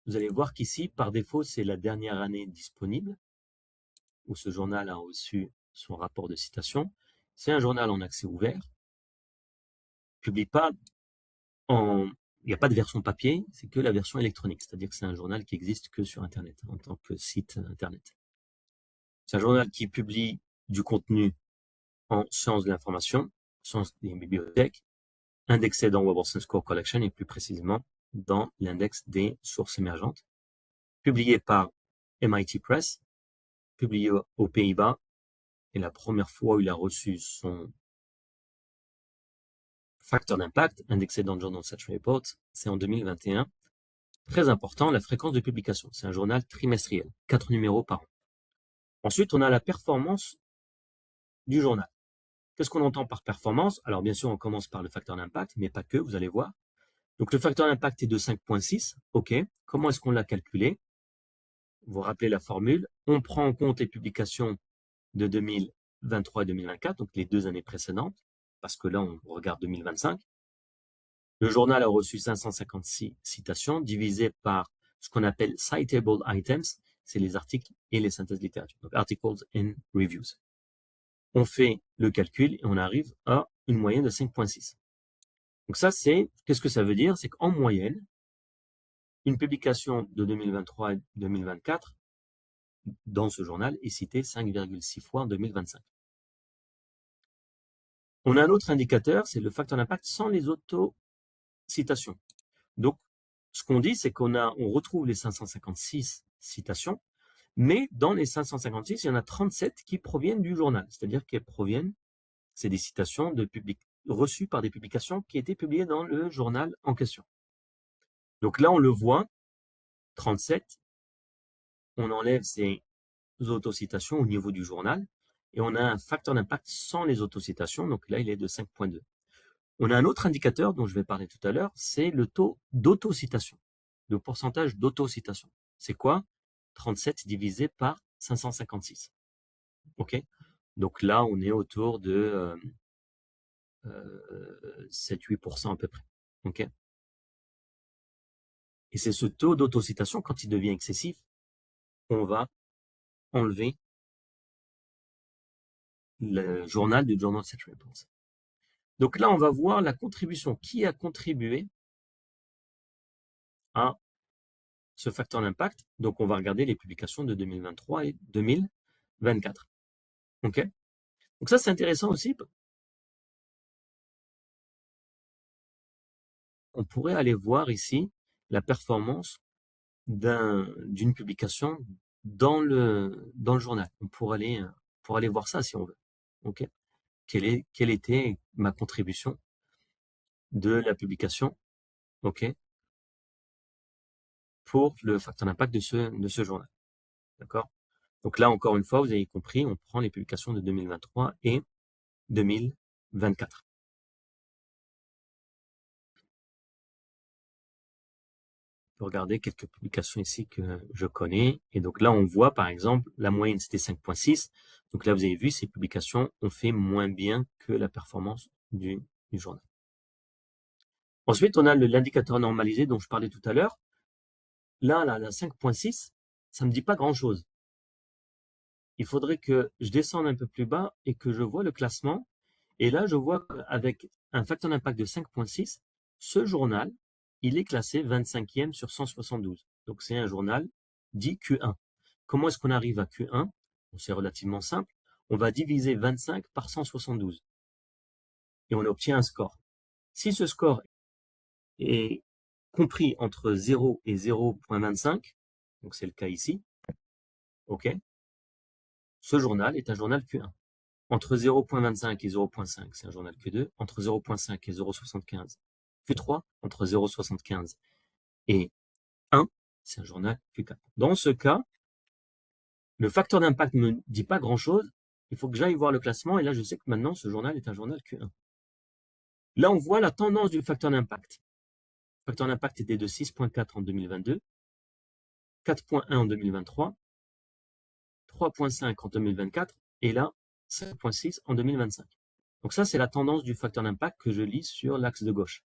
vous allez voir qu'ici, par défaut, c'est la dernière année disponible, où ce journal a reçu son rapport de citation. C'est un journal en accès ouvert. Publie pas il n'y a pas de version papier, c'est que la version électronique, c'est-à-dire que c'est un journal qui existe que sur Internet, en tant que site Internet. C'est un journal qui publie du contenu en sciences de l'information, sciences des bibliothèques, indexé dans Web of Science Core Collection et plus précisément dans l'index des sources émergentes, publié par MIT Press, publié aux Pays-Bas, et la première fois où il a reçu son facteur d'impact, indexé dans Journal Citation Reports, c'est en 2021. Très important, la fréquence de publication. C'est un journal trimestriel, 4 numéros par an. Ensuite, on a la performance du journal. Qu'est-ce qu'on entend par performance? Alors, bien sûr, on commence par le facteur d'impact, mais pas que, vous allez voir. Donc, le facteur d'impact est de 5,6. OK. Comment est-ce qu'on l'a calculé? Vous vous rappelez la formule. On prend en compte les publications de 2023 et 2024, donc les 2 années précédentes, parce que là, on regarde 2025. Le journal a reçu 556 citations, divisées par ce qu'on appelle citable items, c'est les articles et les synthèses littéraires, donc articles and reviews. On fait le calcul et on arrive à une moyenne de 5,6. Donc ça, qu'est-ce que ça veut dire? C'est qu'en moyenne, une publication de 2023 et 2024 dans ce journal est citée 5,6 fois en 2025. On a un autre indicateur, c'est le facteur d'impact sans les auto-citations. Donc, ce qu'on dit, c'est qu'on retrouve les 556 citations, mais dans les 556, il y en a 37 qui proviennent du journal, c'est-à-dire qu'elles proviennent, c'est des citations reçues par des publications qui étaient publiées dans le journal en question. Donc là, on le voit, 37, on enlève ces autocitations au niveau du journal, et on a un facteur d'impact sans les autocitations, donc là, il est de 5,2. On a un autre indicateur dont je vais parler tout à l'heure, c'est le taux d'autocitation, le pourcentage d'autocitation. C'est quoi? 37 divisé par 556. OK? Donc là, on est autour de 7-8% à peu près. OK? Et c'est ce taux d'autocitation, quand il devient excessif, on va enlever le journal du Journal Citation Reports. Donc là, on va voir la contribution. Qui a contribué à ce facteur d'impact? Donc, on va regarder les publications de 2023 et 2024. OK? Donc ça, c'est intéressant aussi. On pourrait aller voir ici la performance d'une publication dans le journal. On pourrait aller voir ça si on veut. OK? Quelle était ma contribution de la publication, OK, pour le facteur d'impact de ce journal. D'accord? Donc là, encore une fois, vous avez compris, on prend les publications de 2023 et 2024. peux regarder quelques publications ici que je connais. Et donc là, on voit, par exemple, la moyenne, c'était 5.6. Donc là, vous avez vu, ces publications ont fait moins bien que la performance du journal. Ensuite, on a l'indicateur normalisé dont je parlais tout à l'heure. Là, la 5.6, ça me dit pas grand-chose. Il faudrait que je descende un peu plus bas et que je vois le classement. Et là, je vois qu'avec un facteur d'impact de 5.6, ce journal, il est classé 25e sur 172. Donc, c'est un journal dit Q1. Comment est-ce qu'on arrive à Q1? C'est relativement simple. On va diviser 25 par 172. Et on obtient un score. Si ce score est compris entre 0 et 0.25, donc c'est le cas ici, ok, ce journal est un journal Q1. Entre 0.25 et 0.5, c'est un journal Q2. Entre 0.5 et 0.75, Q3. Entre 0.75 et 1, c'est un journal Q4. Dans ce cas, le facteur d'impact ne me dit pas grand-chose. Il faut que j'aille voir le classement. Et là, je sais que maintenant, ce journal est un journal Q1. Là, on voit la tendance du facteur d'impact. Le facteur d'impact était de 6.4 en 2022, 4.1 en 2023, 3.5 en 2024 et là, 5.6 en 2025. Donc ça, c'est la tendance du facteur d'impact que je lis sur l'axe de gauche.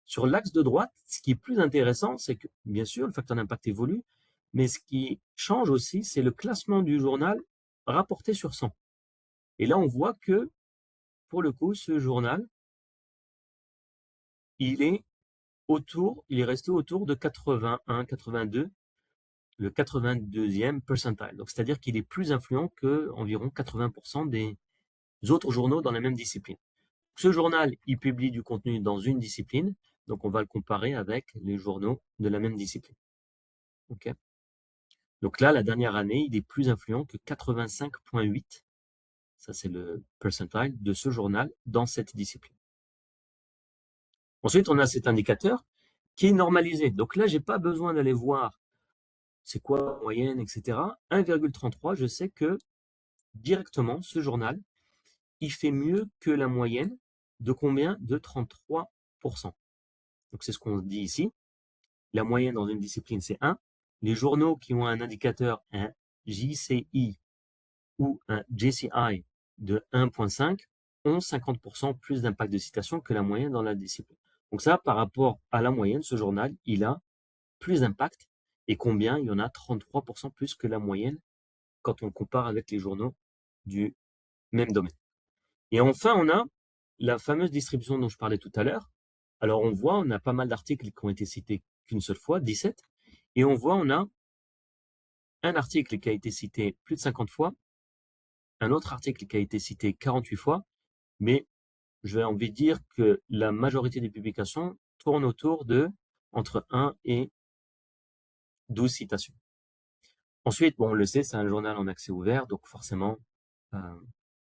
Sur l'axe de droite, ce qui est plus intéressant, c'est que, bien sûr, le facteur d'impact évolue, mais ce qui change aussi, c'est le classement du journal rapporté sur 100. Et là, on voit que, pour le coup, ce journal, il est resté autour de 81, 82, le 82e percentile. Donc, c'est-à-dire qu'il est plus influent que environ 80% des autres journaux dans la même discipline. Ce journal, il publie du contenu dans une discipline, donc on va le comparer avec les journaux de la même discipline. Okay. Donc là, la dernière année, il est plus influent que 85.8, ça c'est le percentile de ce journal dans cette discipline. Ensuite, on a cet indicateur qui est normalisé. Donc là, j'ai pas besoin d'aller voir c'est quoi la moyenne, etc. 1,33, je sais que directement, ce journal, il fait mieux que la moyenne de combien? De 33%. Donc c'est ce qu'on dit ici. La moyenne dans une discipline, c'est 1. Les journaux qui ont un indicateur, un JCI ou un JCI de 1.5 ont 50% plus d'impact de citation que la moyenne dans la discipline. Donc ça, par rapport à la moyenne, ce journal, il a plus d'impact. Et combien? Il y en a 33% plus que la moyenne quand on le compare avec les journaux du même domaine. Et enfin, on a la fameuse distribution dont je parlais tout à l'heure. Alors on voit, on a pas mal d'articles qui ont été cités qu'une seule fois, 17. Et on voit, on a un article qui a été cité plus de 50 fois, un autre article qui a été cité 48 fois, mais j'ai envie de dire que la majorité des publications tournent autour de entre 1 et 12 citations. Ensuite, bon, on le sait, c'est un journal en accès ouvert, donc forcément,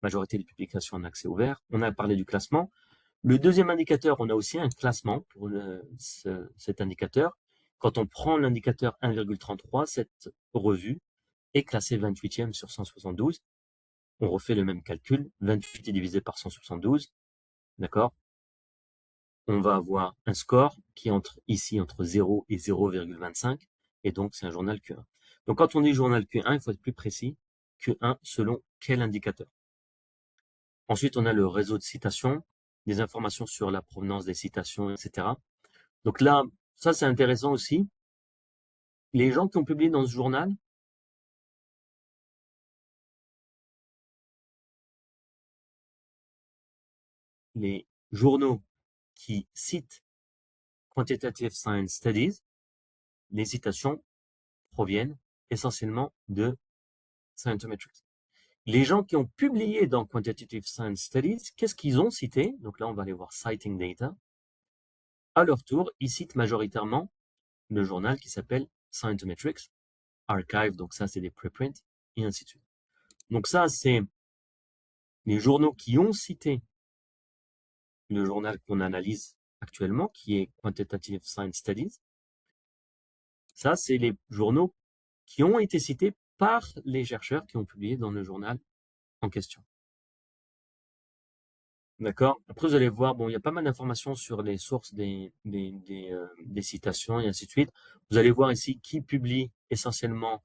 majorité des publications en accès ouvert. On a parlé du classement. Le deuxième indicateur, on a aussi un classement pour cet indicateur. Quand on prend l'indicateur 1,33, cette revue est classée 28e sur 172. On refait le même calcul, 28 est divisé par 172, d'accord? On va avoir un score qui est ici entre 0 et 0,25, et donc c'est un journal Q1. Donc quand on dit journal Q1, il faut être plus précis. Q1 selon quel indicateur? Ensuite, on a le réseau de citations, des informations sur la provenance des citations, etc. Donc là, ça c'est intéressant aussi. Les gens qui ont publié dans ce journal, les journaux qui citent Quantitative Science Studies, les citations proviennent essentiellement de Scientometrics. Les gens qui ont publié dans Quantitative Science Studies, qu'est-ce qu'ils ont cité? Donc là, on va aller voir Citing Data. À leur tour, ils citent majoritairement le journal qui s'appelle Scientometrics, Archive, donc ça, c'est des preprints, et ainsi de suite. Donc ça, c'est les journaux qui ont cité le journal qu'on analyse actuellement, qui est Quantitative Science Studies. Ça, c'est les journaux qui ont été cités par les chercheurs qui ont publié dans le journal en question. D'accord? Après, vous allez voir, bon, il y a pas mal d'informations sur les sources des citations et ainsi de suite. Vous allez voir ici qui publie essentiellement,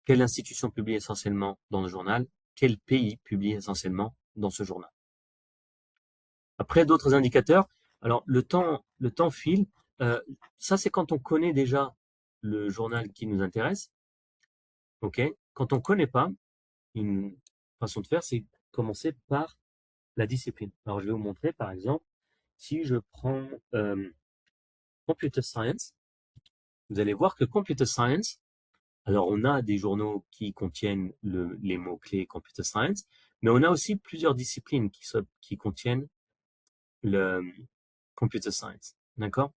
quelle institution publie essentiellement dans le journal, quel pays publie essentiellement dans ce journal. Après, d'autres indicateurs. Alors, le temps file. Euh, Ça, c'est quand on connaît déjà le journal qui nous intéresse. OK? Quand on connaît pas, une façon de faire, c'est commencer par la discipline. Alors, je vais vous montrer, par exemple, si je prends Computer Science, vous allez voir que Computer Science, alors on a des journaux qui contiennent les mots-clés Computer Science, mais on a aussi plusieurs disciplines qui contiennent le Computer Science. D'accord?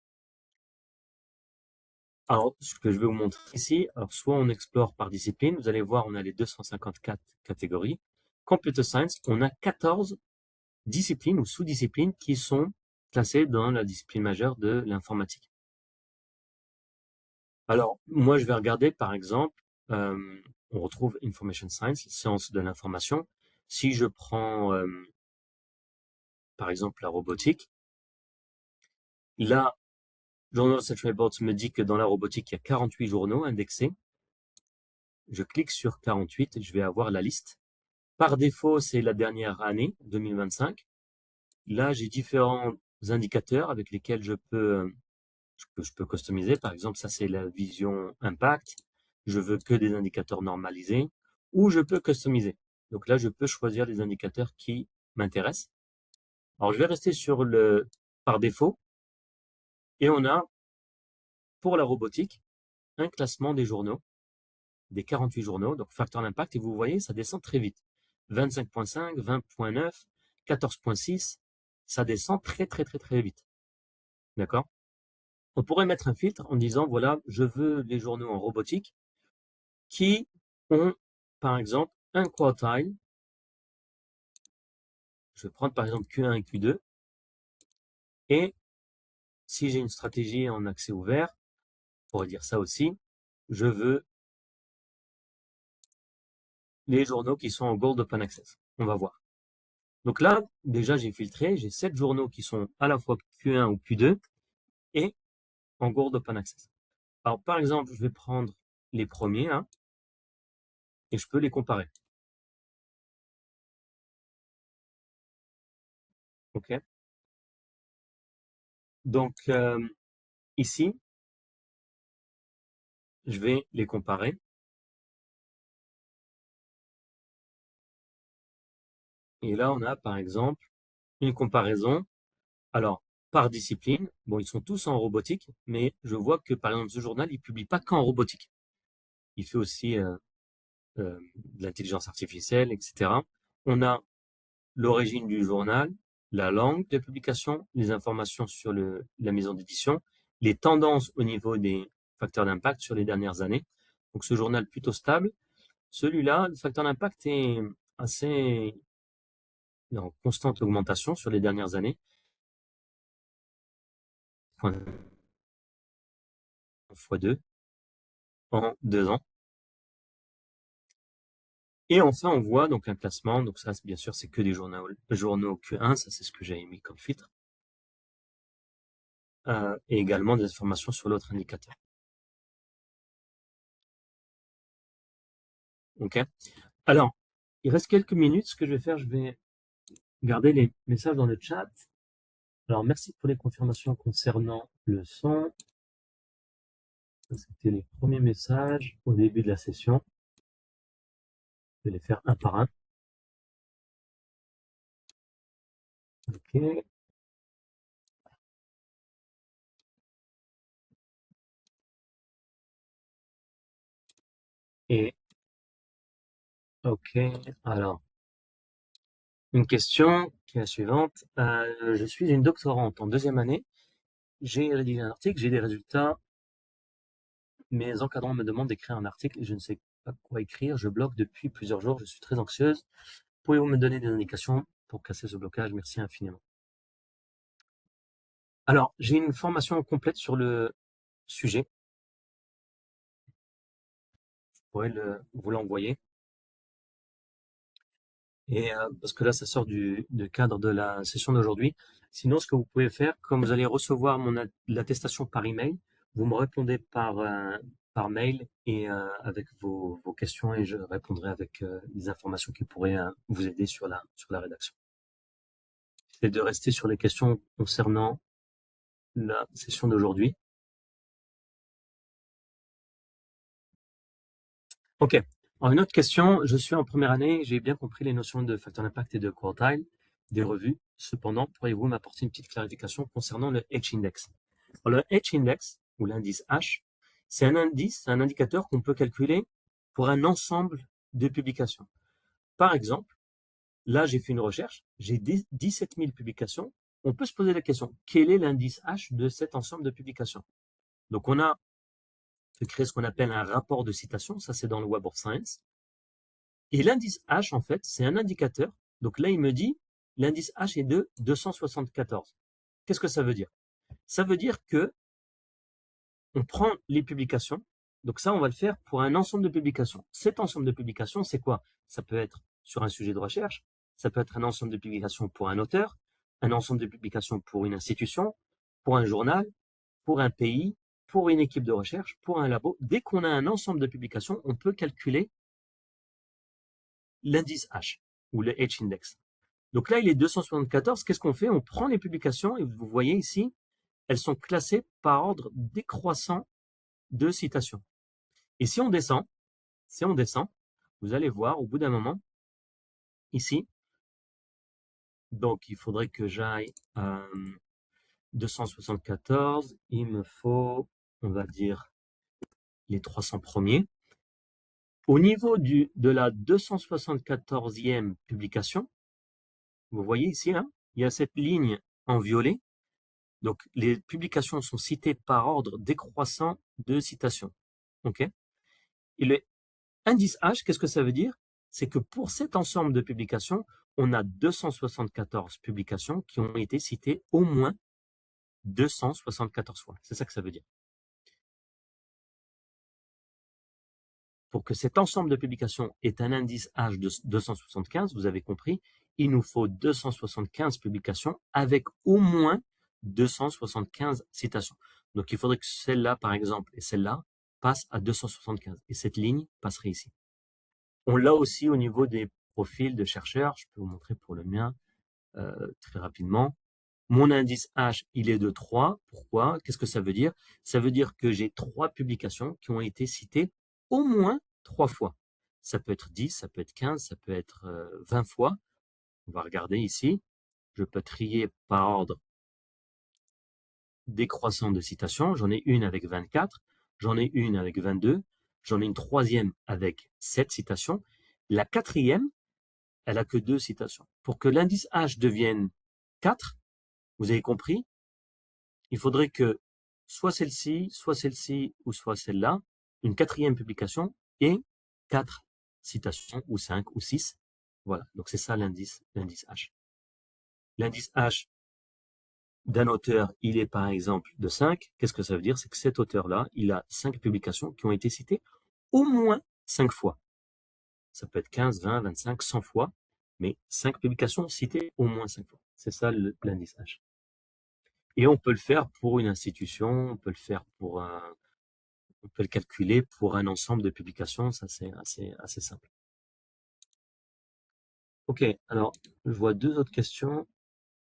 Alors, ce que je vais vous montrer ici, alors soit on explore par discipline, vous allez voir, on a les 254 catégories. Computer Science, on a 14 disciplines ou sous-disciplines qui sont classées dans la discipline majeure de l'informatique. Alors, moi, je vais regarder, par exemple, on retrouve Information Science, sciences de l'information. Si je prends, par exemple, la robotique, là, Journal of Central Reports me dit que dans la robotique, il y a 48 journaux indexés. Je clique sur 48 et je vais avoir la liste. Par défaut, c'est la dernière année, 2025. Là, j'ai différents indicateurs avec lesquels je peux customiser. Par exemple, ça, c'est la vision impact. Je veux que des indicateurs normalisés ou je peux customiser. Donc là, je peux choisir les indicateurs qui m'intéressent. Alors, je vais rester sur le par défaut et on a pour la robotique un classement des journaux, des 48 journaux, donc facteur d'impact et vous voyez, ça descend très vite. 25.5, 20.9, 14.6, ça descend très vite. D'accord? On pourrait mettre un filtre en disant, voilà, je veux les journaux en robotique qui ont, par exemple, un quartile. Je vais prendre par exemple Q1 et Q2. Et si j'ai une stratégie en accès ouvert, on pourrait dire ça aussi, je veux les journaux qui sont en Gold Open Access. On va voir. Donc là, déjà, j'ai filtré, j'ai 7 journaux qui sont à la fois Q1 ou Q2 et en Gold Open Access. Alors, par exemple, je vais prendre les premiers, hein, et je peux les comparer. OK? Donc, ici, je vais les comparer. Et là, on a, par exemple, une comparaison. Alors, par discipline, bon, ils sont tous en robotique, mais je vois que, par exemple, ce journal, il publie pas qu'en robotique. Il fait aussi de l'intelligence artificielle, etc. On a l'origine du journal, la langue de publication, les informations sur la maison d'édition, les tendances au niveau des facteurs d'impact sur les dernières années. Donc ce journal plutôt stable. Celui-là, le facteur d'impact est assez en constante augmentation sur les dernières années. x2 en 2 ans. Et enfin, on voit donc un classement. Donc ça, bien sûr, c'est que des journaux Q1. Ça, c'est ce que j'ai mis comme filtre. Et également des informations sur l'autre indicateur. OK. Alors, il reste quelques minutes. Ce que je vais faire, je vais garder les messages dans le chat. Alors, merci pour les confirmations concernant le son. C'était les premiers messages au début de la session. Je vais les faire un par un. OK. Et OK. Alors, une question qui est la suivante. Je suis une doctorante en 2e année. J'ai rédigé un article, j'ai des résultats. Mes encadrants me demandent d'écrire un article et je ne sais pas quoi écrire. Je bloque depuis plusieurs jours. Je suis très anxieuse. Pouvez-vous me donner des indications pour casser ce blocage? Merci infiniment. Alors, j'ai une formation complète sur le sujet. Je pourrais vous l'envoyer. Et parce que là, ça sort du cadre de la session d'aujourd'hui. Sinon, ce que vous pouvez faire, comme vous allez recevoir l'attestation par email, vous me répondez par mail et avec vos questions et je répondrai avec des informations qui pourraient vous aider sur la rédaction. C'est de rester sur les questions concernant la session d'aujourd'hui. Ok. Alors, une autre question. Je suis en première année. J'ai bien compris les notions de facteur d'impact et de quartile des revues. Cependant, pourriez-vous m'apporter une petite clarification concernant le H-index? Le H-index, ou l'indice H, c'est un indice, un indicateur qu'on peut calculer pour un ensemble de publications. Par exemple, là, j'ai fait une recherche, j'ai 17 000 publications. On peut se poser la question, quel est l'indice H de cet ensemble de publications? Donc, on a créé ce qu'on appelle un rapport de citation, ça c'est dans le Web of Science. Et l'indice H, en fait, c'est un indicateur. Donc là, il me dit, l'indice H est de 274. Qu'est-ce que ça veut dire? Ça veut dire que on prend les publications. Donc ça, on va le faire pour un ensemble de publications. Cet ensemble de publications, c'est quoi? Ça peut être sur un sujet de recherche, ça peut être un ensemble de publications pour un auteur, un ensemble de publications pour une institution, pour un journal, pour un pays, pour une équipe de recherche, pour un labo. Dès qu'on a un ensemble de publications, on peut calculer l'indice H ou le H-index. Donc là, il est 274. Qu'est-ce qu'on fait? On prend les publications et vous voyez ici, elles sont classées par ordre décroissant de citation. Et si on descend, vous allez voir au bout d'un moment, ici, donc il faudrait que j'aille à 274, il me faut, on va dire, les 300 premiers. Au niveau de la 274e publication, vous voyez ici, là, il y a cette ligne en violet. Donc, les publications sont citées par ordre décroissant de citation. OK? Et le indice H, qu'est-ce que ça veut dire? C'est que pour cet ensemble de publications, on a 274 publications qui ont été citées au moins 274 fois. C'est ça que ça veut dire. Pour que cet ensemble de publications ait un indice H de 275, vous avez compris, il nous faut 275 publications avec au moins 275 citations. Donc, il faudrait que celle-là, par exemple, et celle-là, passent à 275. Et cette ligne passerait ici. On l'a aussi au niveau des profils de chercheurs. Je peux vous montrer pour le mien très rapidement. Mon indice H, il est de 3. Pourquoi? Qu'est-ce que ça veut dire? Ça veut dire que j'ai 3 publications qui ont été citées au moins 3 fois. Ça peut être 10, ça peut être 15, ça peut être 20 fois. On va regarder ici. Je peux trier par ordre décroissant de citations. J'en ai une avec 24, j'en ai une avec 22, j'en ai une troisième avec 7 citations. La quatrième, elle a que 2 citations. Pour que l'indice H devienne 4, vous avez compris, il faudrait que soit celle-ci ou soit celle-là, une quatrième publication et 4 citations ou 5 ou 6. Voilà, donc c'est ça l'indice H. L'indice H d'un auteur, il est par exemple de 5. Qu'est-ce que ça veut dire? C'est que cet auteur-là, il a 5 publications qui ont été citées au moins 5 fois. Ça peut être 15, 20, 25, 100 fois, mais 5 publications citées au moins 5 fois. C'est ça l'indice H. Et on peut le faire pour une institution, on peut le faire pour on peut le calculer pour un ensemble de publications, ça c'est assez simple. Ok, alors je vois 2 autres questions.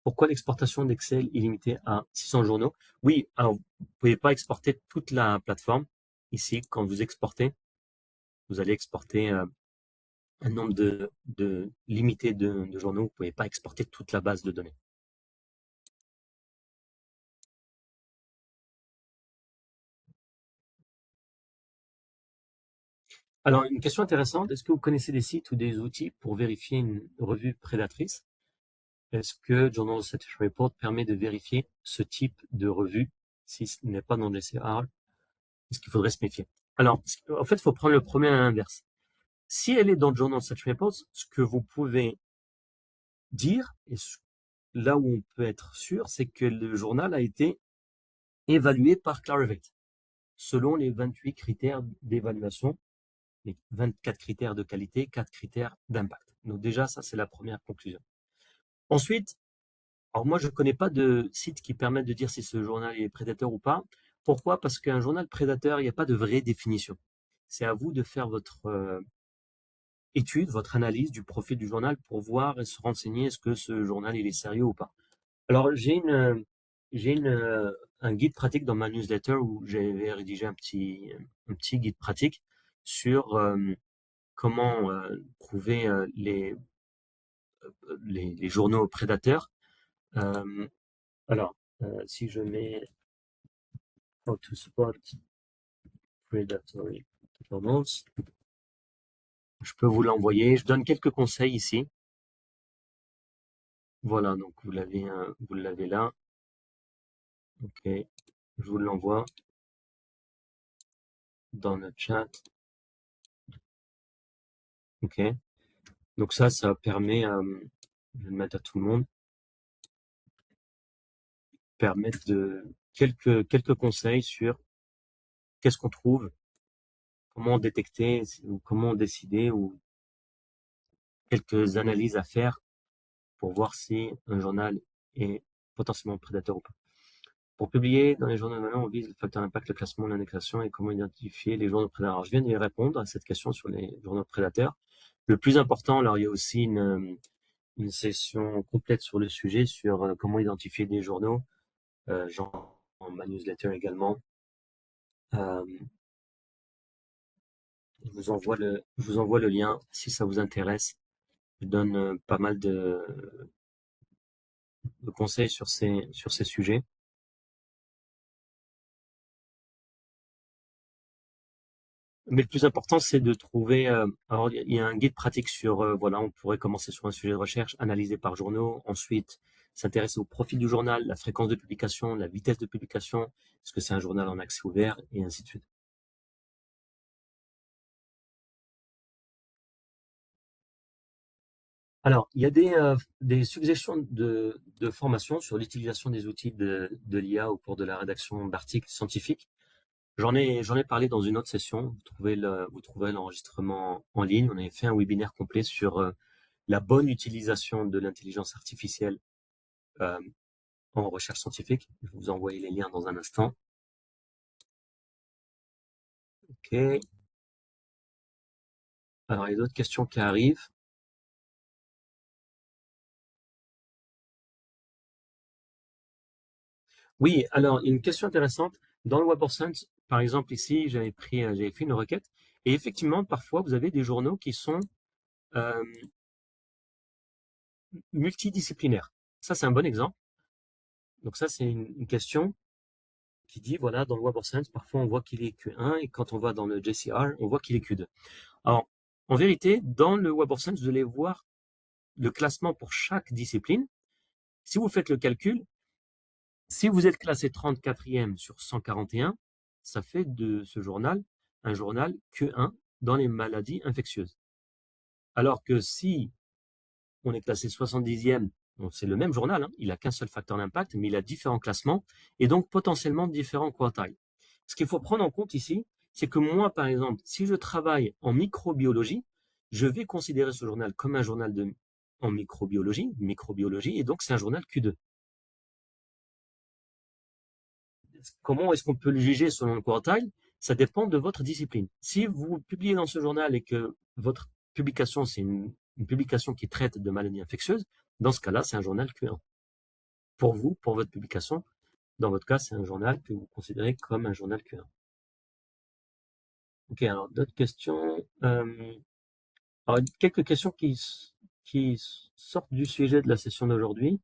Pourquoi l'exportation d'Excel est limitée à 600 journaux? Oui, alors vous pouvez pas exporter toute la plateforme. Ici, quand vous exportez, vous allez exporter un nombre limité de journaux. Vous pouvez pas exporter toute la base de données. Alors, une question intéressante, est-ce que vous connaissez des sites ou des outils pour vérifier une revue prédatrice? Est-ce que Journal Citation Report permet de vérifier ce type de revue si ce n'est pas dans JCR? Est-ce qu'il faudrait se méfier? Alors, en fait, il faut prendre le premier à l'inverse. Si elle est dans Journal Citation Report, ce que vous pouvez dire, et là où on peut être sûr, c'est que le journal a été évalué par Clarivate, selon les 28 critères d'évaluation, les 24 critères de qualité, 4 critères d'impact. Donc déjà, ça, c'est la première conclusion. Ensuite, alors moi, je ne connais pas de site qui permette de dire si ce journal est prédateur ou pas. Pourquoi? Parce qu'un journal prédateur, il n'y a pas de vraie définition. C'est à vous de faire votre étude, votre analyse du profil du journal pour voir et se renseigner est-ce que ce journal il est sérieux ou pas. Alors un guide pratique dans ma newsletter où j'avais rédigé un petit guide pratique sur comment trouver les journaux prédateurs. Euh, alors, si je mets how to spot predatory journals, je peux vous l'envoyer. Je donne quelques conseils ici. Voilà, donc vous l'avez là. Ok, je vous l'envoie dans le chat. Ok, donc ça permet, je vais le mettre à tout le monde, permettre de quelques conseils sur qu'est-ce qu'on trouve, comment détecter ou comment décider ou quelques analyses à faire pour voir si un journal est potentiellement prédateur ou pas. Pour publier dans les journaux de on vise le facteur d'impact, le classement, l'indexation et comment identifier les journaux prédateurs. Alors, je viens de répondre à cette question sur les journaux prédateurs. Le plus important, alors il y a aussi une session complète sur le sujet, sur comment identifier des journaux, genre en ma newsletter également. Je vous envoie le lien si ça vous intéresse. Je donne pas mal de conseils sur ces sujets. Mais le plus important, c'est de trouver. Alors, il y a un guide pratique sur. Voilà, on pourrait commencer sur un sujet de recherche, analysé par journaux. Ensuite, s'intéresser au profil du journal, la fréquence de publication, la vitesse de publication, est-ce que c'est un journal en accès ouvert, et ainsi de suite. Alors, il y a des suggestions de formation sur l'utilisation des outils de l'IA au cours de la rédaction d'articles scientifiques. J'en ai parlé dans une autre session. Vous trouverez l'enregistrement en ligne. On avait fait un webinaire complet sur la bonne utilisation de l'intelligence artificielle euh, en recherche scientifique. Je vais vous envoyer les liens dans un instant. OK. Alors, il y a d'autres questions qui arrivent. Oui, alors, il y a une question intéressante. Dans le Web of Science, par exemple, ici, j'avais fait une requête. Et effectivement, parfois, vous avez des journaux qui sont euh, multidisciplinaires. Ça, c'est un bon exemple. Donc ça, c'est une question qui dit, voilà, dans le Web of Science, parfois on voit qu'il est Q1 et quand on va dans le JCR, on voit qu'il est Q2. Alors, en vérité, dans le Web of Science, vous allez voir le classement pour chaque discipline. Si vous faites le calcul, si vous êtes classé 34e sur 141, ça fait de ce journal un journal Q1 dans les maladies infectieuses. Alors que si on est classé 70e, c'est le même journal, hein, il n'a qu'un seul facteur d'impact, mais il a différents classements et donc potentiellement différents quartiles. Ce qu'il faut prendre en compte ici, c'est que moi, par exemple, si je travaille en microbiologie, je vais considérer ce journal comme un journal en microbiologie, et donc c'est un journal Q2. Comment est-ce qu'on peut le juger selon le quartile? Ça dépend de votre discipline. Si vous publiez dans ce journal et que votre publication, c'est une publication qui traite de maladies infectieuses, dans ce cas-là, c'est un journal Q1. Pour vous, pour votre publication, dans votre cas, c'est un journal que vous considérez comme un journal Q1. Ok, alors d'autres questions. Alors, quelques questions qui sortent du sujet de la session d'aujourd'hui.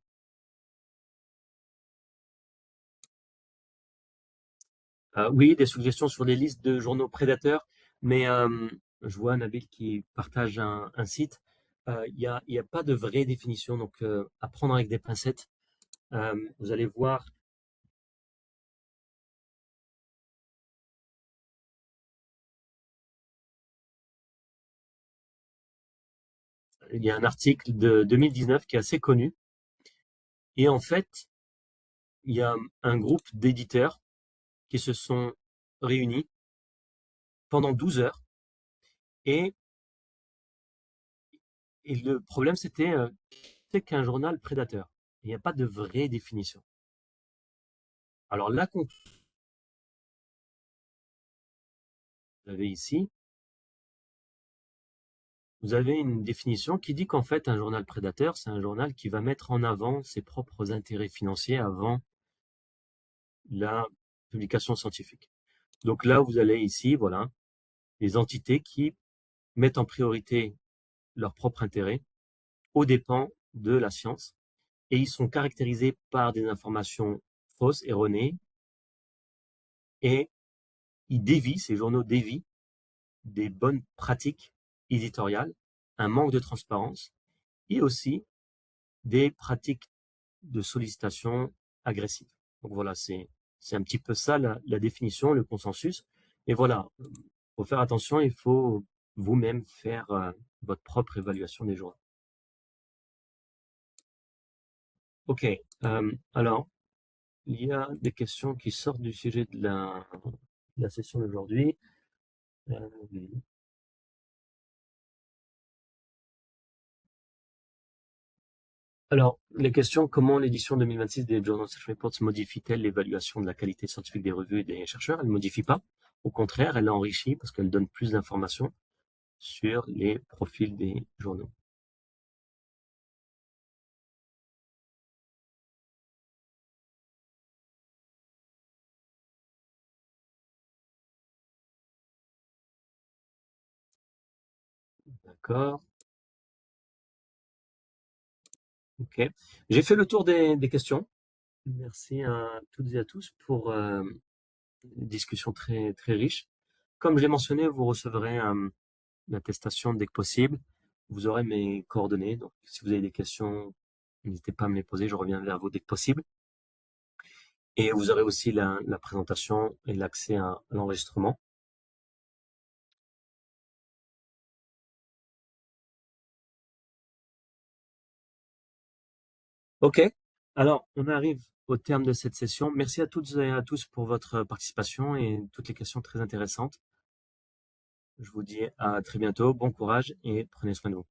Oui, des suggestions sur des listes de journaux prédateurs, mais je vois Nabil qui partage un site. Il y a pas de vraie définition, donc à prendre avec des pincettes. Vous allez voir, il y a un article de 2019 qui est assez connu, et en fait, il y a un groupe d'éditeurs qui se sont réunis pendant 12 heures et Et le problème, c'était c'est qu'un journal prédateur. Il n'y a pas de vraie définition. Alors là, qu'on vous avez ici, vous avez une définition qui dit qu'en fait, un journal prédateur, c'est un journal qui va mettre en avant ses propres intérêts financiers avant la publication scientifique. Donc là, vous allez ici, voilà, les entités qui mettent en priorité leur propre intérêt aux dépens de la science, et ils sont caractérisés par des informations fausses, erronées, et ils dévient, ces journaux dévient des bonnes pratiques éditoriales, un manque de transparence, et aussi des pratiques de sollicitation agressive. Donc voilà, c'est un petit peu ça la définition, le consensus. Et voilà, faut faire attention, il faut vous-même faire votre propre évaluation des journaux. Ok, alors, il y a des questions qui sortent du sujet de la session d'aujourd'hui. Alors, les questions, comment l'édition 2026 des Journal Research Reports modifie-t-elle l'évaluation de la qualité scientifique des revues et des chercheurs? Elle ne modifie pas. Au contraire, elle l'enrichit parce qu'elle donne plus d'informations sur les profils des journaux. D'accord. Ok. J'ai fait le tour des questions. Merci à toutes et à tous pour une discussion très, très riche. Comme j'ai mentionné, vous recevrez l'attestation dès que possible. Vous aurez mes coordonnées. Donc, si vous avez des questions, n'hésitez pas à me les poser. Je reviens vers vous dès que possible. Et vous aurez aussi la présentation et l'accès à l'enregistrement. OK. Alors, on arrive au terme de cette session. Merci à toutes et à tous pour votre participation et toutes les questions très intéressantes. Je vous dis à très bientôt. Bon courage et prenez soin de vous.